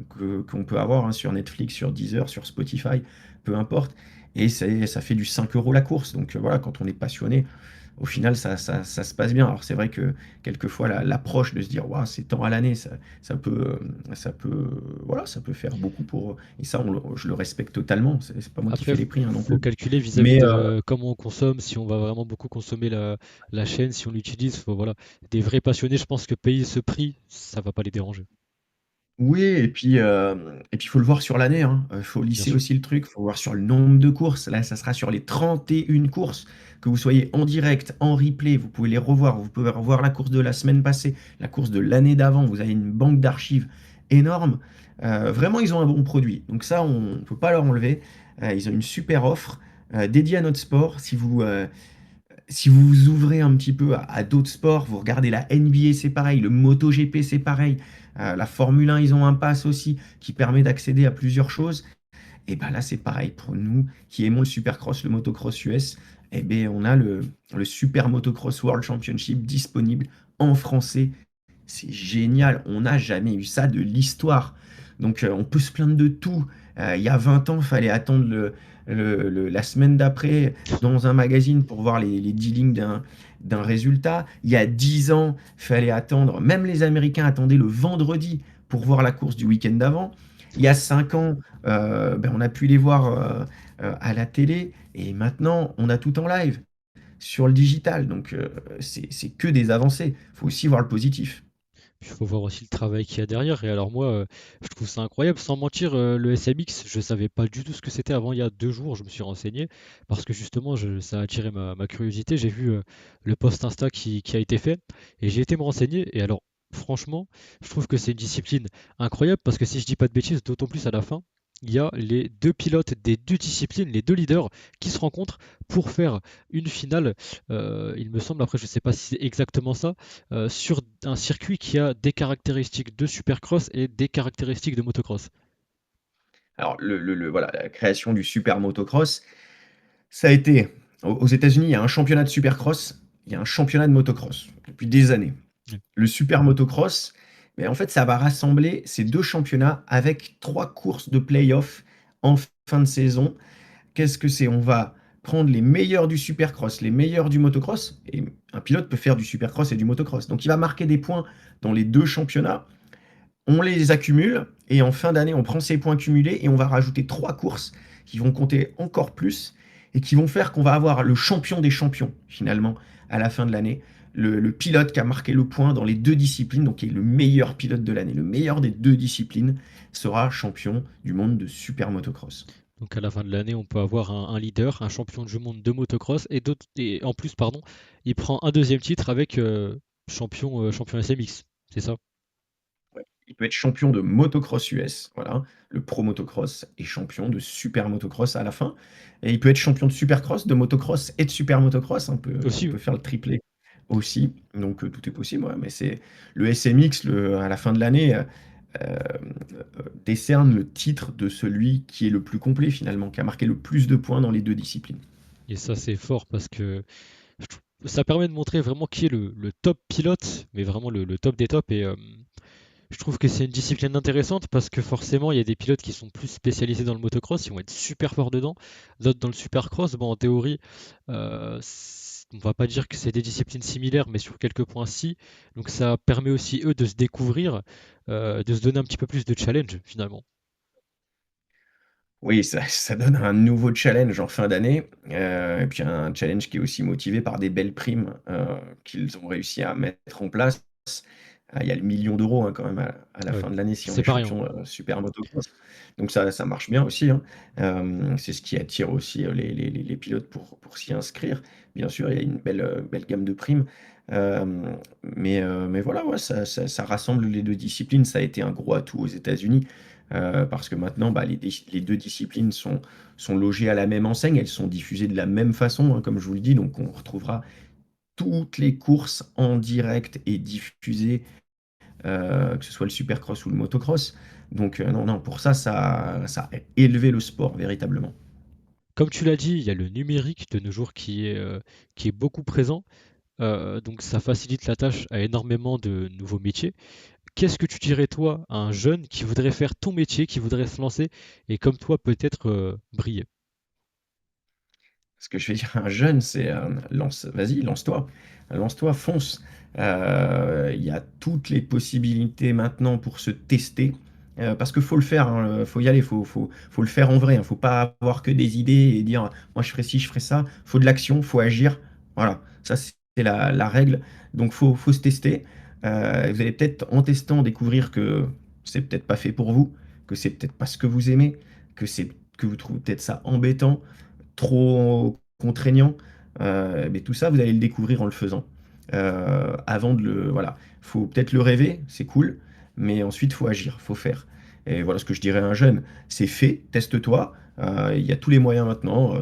[SPEAKER 2] qu'on peut avoir hein, sur Netflix, sur Deezer, sur Spotify, peu importe. Et ça fait du 5 € la course. Donc, voilà, quand on est passionné, au final, ça se passe bien. Alors c'est vrai que quelquefois, l'approche de se dire, waouh, c'est tant à l'année, voilà, ça peut faire beaucoup pour. Et ça, je le respecte totalement. C'est pas moi qui
[SPEAKER 1] Après,
[SPEAKER 2] fais les prix hein, non
[SPEAKER 1] faut
[SPEAKER 2] plus.
[SPEAKER 1] calculer vis-à-vis
[SPEAKER 2] Mais
[SPEAKER 1] de comment on consomme, si on va vraiment beaucoup consommer la chaîne, si on l'utilise, faut, voilà. Des vrais passionnés, je pense que payer ce prix, ça va pas les déranger,
[SPEAKER 2] oui, et puis il faut le voir sur l'année, hein. Faut
[SPEAKER 1] bien
[SPEAKER 2] lisser
[SPEAKER 1] sûr.
[SPEAKER 2] aussi le truc, faut voir sur le nombre de courses. Là, ça sera sur les 31 courses, que vous soyez en direct, en replay, vous pouvez les revoir. Vous pouvez revoir la course de la semaine passée, la course de l'année d'avant. Vous avez une banque d'archives énorme. Vraiment, ils ont un bon produit. Donc ça, on ne peut pas leur enlever. Ils ont une super offre dédiée à notre sport. Si vous vous ouvrez un petit peu à d'autres sports, vous regardez la NBA, c'est pareil, le MotoGP, c'est pareil, la Formule 1, ils ont un pass aussi qui permet d'accéder à plusieurs choses. Et ben là, c'est pareil pour nous qui aimons le Supercross, le motocross US. Eh bien, on a le Super Motocross World Championship disponible en français. C'est génial, on n'a jamais eu ça de l'histoire. Donc on peut se plaindre de tout. Il y a 20 ans, il fallait attendre la semaine d'après dans un magazine pour voir les dealings d'un résultat. Il y a 10 ans, il fallait attendre, même les Américains attendaient le vendredi pour voir la course du week-end d'avant. Il y a 5 ans, ben, on a pu les voir à la télé et maintenant on a tout en live sur le digital. Donc c'est que des avancées. Il faut aussi voir le positif.
[SPEAKER 1] Puis il faut voir aussi le travail qu'il y a derrière. Et alors moi, je trouve ça incroyable. Sans mentir, le SMX, je savais pas du tout ce que c'était avant il y a 2 jours. Je me suis renseigné parce que justement, ça a attiré ma curiosité. J'ai vu le post Insta qui a été fait et j'ai été me renseigner. Et alors, franchement, je trouve que c'est une discipline incroyable parce que si je dis pas de bêtises, d'autant plus à la fin, il y a les deux pilotes des deux disciplines, les deux leaders qui se rencontrent pour faire une finale. Il me semble, après, je sais pas si c'est exactement ça sur un circuit qui a des caractéristiques de supercross et des caractéristiques de motocross.
[SPEAKER 2] Alors, voilà, la création du super motocross, ça a été aux États-Unis, il y a un championnat de supercross, il y a un championnat de motocross depuis des années.
[SPEAKER 1] Ouais.
[SPEAKER 2] Le super motocross, mais en fait, ça va rassembler ces deux championnats avec trois courses de play-off en fin de saison. Qu'est-ce que c'est? On va prendre les meilleurs du supercross, les meilleurs du motocross, et un pilote peut faire du supercross et du motocross. Donc, il va marquer des points dans les deux championnats. On les accumule et en fin d'année, on prend ces points cumulés et on va rajouter trois courses qui vont compter encore plus et qui vont faire qu'on va avoir le champion des champions finalement à la fin de l'année. Le pilote qui a marqué le point dans les deux disciplines, donc qui est le meilleur pilote de l'année, le meilleur des deux disciplines, sera champion du monde de super motocross.
[SPEAKER 1] Donc à la fin de l'année, on peut avoir un leader, un champion du monde de motocross et en plus, pardon, il prend un deuxième titre avec champion SMX. C'est ça?
[SPEAKER 2] Ouais. Il peut être champion de motocross US, voilà, le pro motocross et champion de super motocross à la fin. Et il peut être champion de supercross, de motocross et de super motocross, on peut,
[SPEAKER 1] Aussi,
[SPEAKER 2] on
[SPEAKER 1] oui.
[SPEAKER 2] peut faire le triplé. aussi, donc tout est possible, ouais, mais c'est le SMX, à la fin de l'année, décerne le titre de celui qui est le plus complet finalement, qui a marqué le plus de points dans les 2 disciplines.
[SPEAKER 1] Et ça, c'est fort parce que ça permet de montrer vraiment qui est le top pilote, mais vraiment le top des tops. Et je trouve que c'est une discipline intéressante parce que forcément, il y a des pilotes qui sont plus spécialisés dans le motocross, ils vont être super forts dedans. D'autres dans le supercross, bon, en théorie, on va pas dire que c'est des disciplines similaires, mais sur quelques points, si. Donc ça permet aussi, eux, de se découvrir, de se donner un petit peu plus de challenge, finalement.
[SPEAKER 2] Oui, ça donne un nouveau challenge en fin d'année, et puis un challenge qui est aussi motivé par des belles primes, qu'ils ont réussi à mettre en place. Ah, il y a le 1 000 000 hein, quand même à la
[SPEAKER 1] Ouais,
[SPEAKER 2] fin de l'année si on
[SPEAKER 1] c'est
[SPEAKER 2] est
[SPEAKER 1] pas rien.
[SPEAKER 2] champion, super motocross. Donc ça marche bien aussi, hein. C'est ce qui attire aussi, les pilotes pour s'y inscrire. Bien sûr, il y a une belle gamme de primes, mais voilà, ouais, ça rassemble les 2 disciplines. Ça a été un gros atout aux États-Unis, parce que maintenant, bah, les 2 disciplines sont logées à la même enseigne. Elles sont diffusées de la même façon, hein, comme je vous le dis, donc on retrouvera toutes les courses en direct et diffusées, que ce soit le supercross ou le motocross. Donc non, non, pour ça, ça a élevé le sport véritablement.
[SPEAKER 1] Comme tu l'as dit, il y a le numérique de nos jours qui est beaucoup présent. Donc ça facilite la tâche à énormément de nouveaux métiers. Qu'est-ce que tu dirais toi à un jeune qui voudrait faire ton métier, qui voudrait se lancer et comme toi peut-être briller?
[SPEAKER 2] Ce que je vais dire à un jeune, c'est vas-y, lance-toi, lance-toi, fonce. Il y a toutes les possibilités maintenant pour se tester, parce qu'il faut le faire, hein, faut y aller, faut le faire en vrai. Il ne faut pas avoir que des idées et dire moi je ferai ci, je ferai ça. Faut de l'action, faut agir. Voilà, ça c'est la règle. Donc faut se tester. Vous allez peut-être en testant découvrir que c'est peut-être pas fait pour vous, que c'est peut-être pas ce que vous aimez, que vous trouvez peut-être ça embêtant, trop contraignant, mais tout ça, vous allez le découvrir en le faisant. Avant de le, voilà, faut peut-être le rêver, c'est cool, mais ensuite faut agir, faut faire. Et voilà ce que je dirais à un jeune, c'est fait, teste-toi. Il y a tous les moyens maintenant,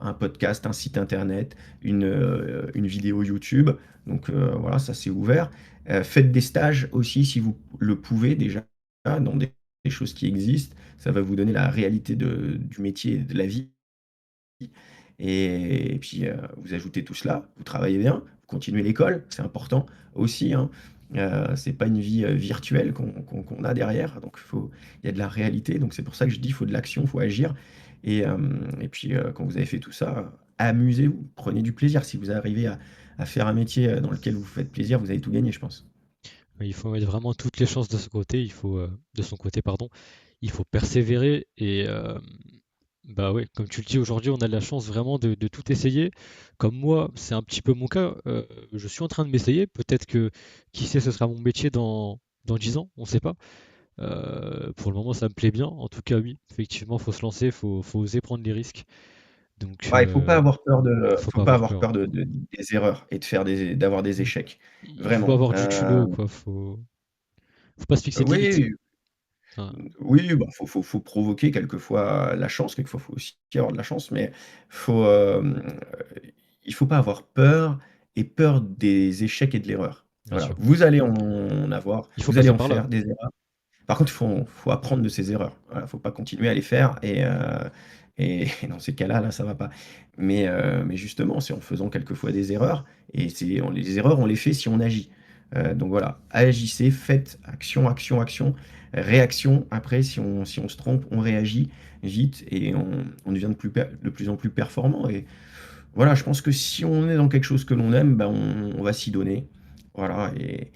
[SPEAKER 2] un podcast, un site internet, une vidéo YouTube. Donc voilà, ça c'est ouvert. Faites des stages aussi si vous le pouvez déjà dans des choses qui existent. Ça va vous donner la réalité du métier et de la vie. Et puis, vous ajoutez tout cela, vous travaillez bien, vous continuez l'école, c'est important aussi, hein. C'est pas une vie, virtuelle qu'on a derrière, donc il y a de la réalité, donc c'est pour ça que je dis: il faut de l'action, il faut agir et puis, quand vous avez fait tout ça, amusez-vous, prenez du plaisir. Si vous arrivez à faire un métier, dans lequel vous faites plaisir, vous avez tout gagné, je pense.
[SPEAKER 1] Il faut mettre vraiment toutes les chances de son côté, de son côté, pardon. Il faut persévérer et bah ouais, comme tu le dis aujourd'hui, on a de la chance vraiment de tout essayer. Comme moi, c'est un petit peu mon cas. Je suis en train de m'essayer. Peut-être que, qui sait, ce sera mon métier dans 10 ans, on ne sait pas. Pour le moment, ça me plaît bien. En tout cas, oui, effectivement, faut se lancer, faut oser prendre les risques. Donc,
[SPEAKER 2] Ouais, il faut pas avoir peur
[SPEAKER 1] faut
[SPEAKER 2] faut
[SPEAKER 1] pas
[SPEAKER 2] pas
[SPEAKER 1] avoir
[SPEAKER 2] avoir
[SPEAKER 1] peur.
[SPEAKER 2] peur des erreurs et d'avoir des
[SPEAKER 1] Ouais.
[SPEAKER 2] échecs.
[SPEAKER 1] Il faut
[SPEAKER 2] Vraiment,
[SPEAKER 1] avoir du culot, quoi. Faut pas se fixer de limite.
[SPEAKER 2] oui.
[SPEAKER 1] Hein,
[SPEAKER 2] Oui, bah, faut provoquer quelquefois la chance, quelquefois faut aussi avoir de la chance, mais il faut pas avoir peur et peur des échecs et de l'erreur.
[SPEAKER 1] bien
[SPEAKER 2] Voilà,
[SPEAKER 1] sûr.
[SPEAKER 2] vous allez en avoir,
[SPEAKER 1] Il faut
[SPEAKER 2] vous allez
[SPEAKER 1] passer
[SPEAKER 2] en
[SPEAKER 1] par là.
[SPEAKER 2] faire des erreurs. Par contre, faut apprendre de ses erreurs. Voilà, faut pas continuer à les faire et dans ces cas-là, là, ça va pas. Mais justement, c'est en faisant quelquefois des erreurs et les erreurs, on les fait si on agit. Donc voilà, agissez, faites action, action, action, réaction. Après, si on se trompe, on réagit vite et on devient de plus en plus performant. Et voilà, je pense que si on est dans quelque chose que l'on aime, ben on va s'y donner. Voilà, et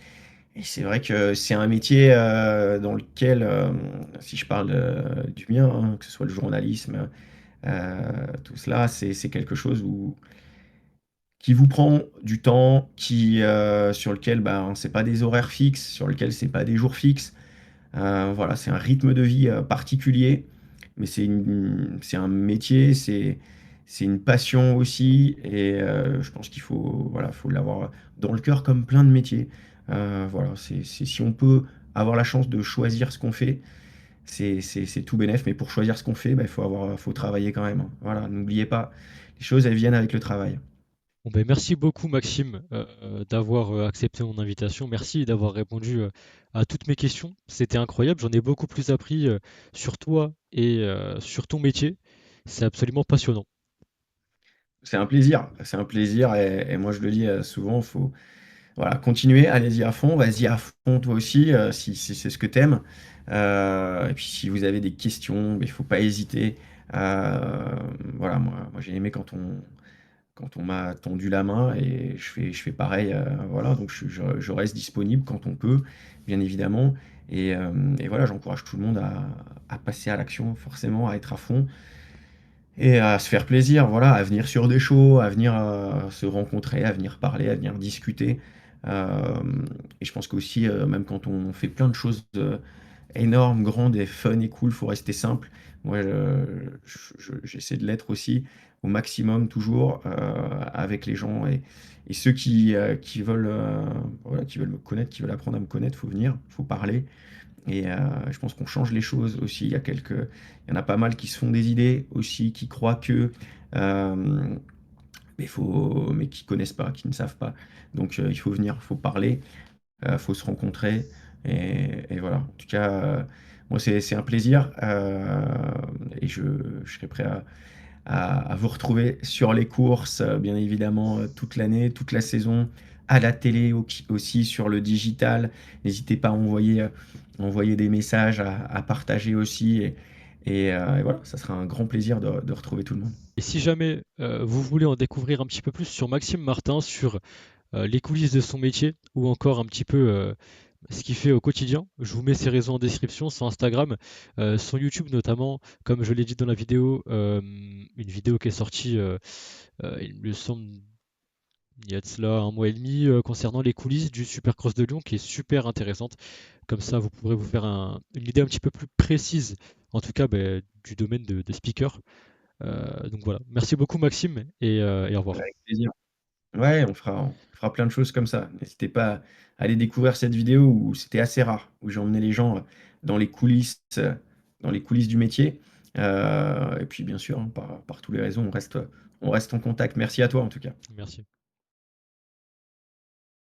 [SPEAKER 2] c'est vrai que c'est un métier, dans lequel, si je parle, du mien, hein, que ce soit le journalisme, tout cela, c'est quelque chose qui vous prend du temps, sur lequel, ben, c'est pas des horaires fixes, sur lequel c'est pas des jours fixes. Voilà, c'est un rythme de vie, particulier, mais c'est un métier, c'est une passion aussi et je pense qu'il faut, voilà, faut l'avoir dans le cœur comme plein de métiers. Voilà, si on peut avoir la chance de choisir ce qu'on fait, c'est tout bénef, mais pour choisir ce qu'on fait, bah, faut travailler quand même, hein. Voilà, n'oubliez pas, les choses, elles viennent avec le travail.
[SPEAKER 1] Bon, ben, merci beaucoup Maxime d'avoir accepté mon invitation. Merci d'avoir répondu à toutes mes questions. C'était incroyable. J'en ai beaucoup plus appris sur toi et sur ton métier. C'est absolument passionnant.
[SPEAKER 2] C'est un plaisir et moi je le dis souvent, faut voilà, continuer, allez-y à fond, vas-y à fond toi aussi si c'est ce que t'aimes. Et puis si vous avez des questions, il faut pas hésiter. Voilà, moi j'ai aimé quand on m'a tendu la main et je fais pareil. Voilà, donc je reste disponible quand on peut, bien évidemment. Et voilà, j'encourage tout le monde à passer à l'action, forcément, à être à fond. Et à se faire plaisir, voilà, à venir sur des shows, à venir se rencontrer, à venir parler, à venir discuter. Et je pense qu'aussi, même quand on fait plein de choses énormes, grandes et fun et cool, faut rester simple. Moi, j'essaie de l'être aussi au maximum, toujours, avec les gens. Et ceux qui veulent, voilà, qui veulent me connaître, qui veulent apprendre à me connaître, faut venir, faut parler. Et je pense qu'on change les choses aussi. Il y en a pas mal qui se font des idées aussi, qui croient que, euh, mais qui connaissent pas, qui ne savent pas. Donc il faut venir, il faut parler, il faut se rencontrer. Et voilà. En tout cas, moi c'est un plaisir et je serai prêt à vous retrouver sur les courses, bien évidemment, toute l'année, toute la saison, à la télé aussi, sur le digital. N'hésitez pas à envoyer des messages, à partager aussi. Et voilà, ça sera un grand plaisir de retrouver tout le monde.
[SPEAKER 1] Et si jamais vous voulez en découvrir un petit peu plus sur Maxime Martin, sur les coulisses de son métier ou encore un petit peu ce qu'il fait au quotidien. Je vous mets ses réseaux en description, son Instagram, son YouTube notamment, comme je l'ai dit dans la vidéo, une vidéo qui est sortie, il me semble, il y a de cela un mois et demi, concernant les coulisses du Supercross de Lyon, qui est super intéressante. Comme ça, vous pourrez vous faire une idée un petit peu plus précise, en tout cas ben, du domaine de speaker. Donc voilà. Merci beaucoup Maxime et au revoir.
[SPEAKER 2] Avec plaisir. Ouais, on fera plein de choses comme ça. N'hésitez pas à aller découvrir cette vidéo où c'était assez rare, où j'ai emmené les gens dans dans les coulisses du métier. Et puis bien sûr, hein, par tous les réseaux, on reste en contact. Merci à toi en tout cas.
[SPEAKER 1] Merci.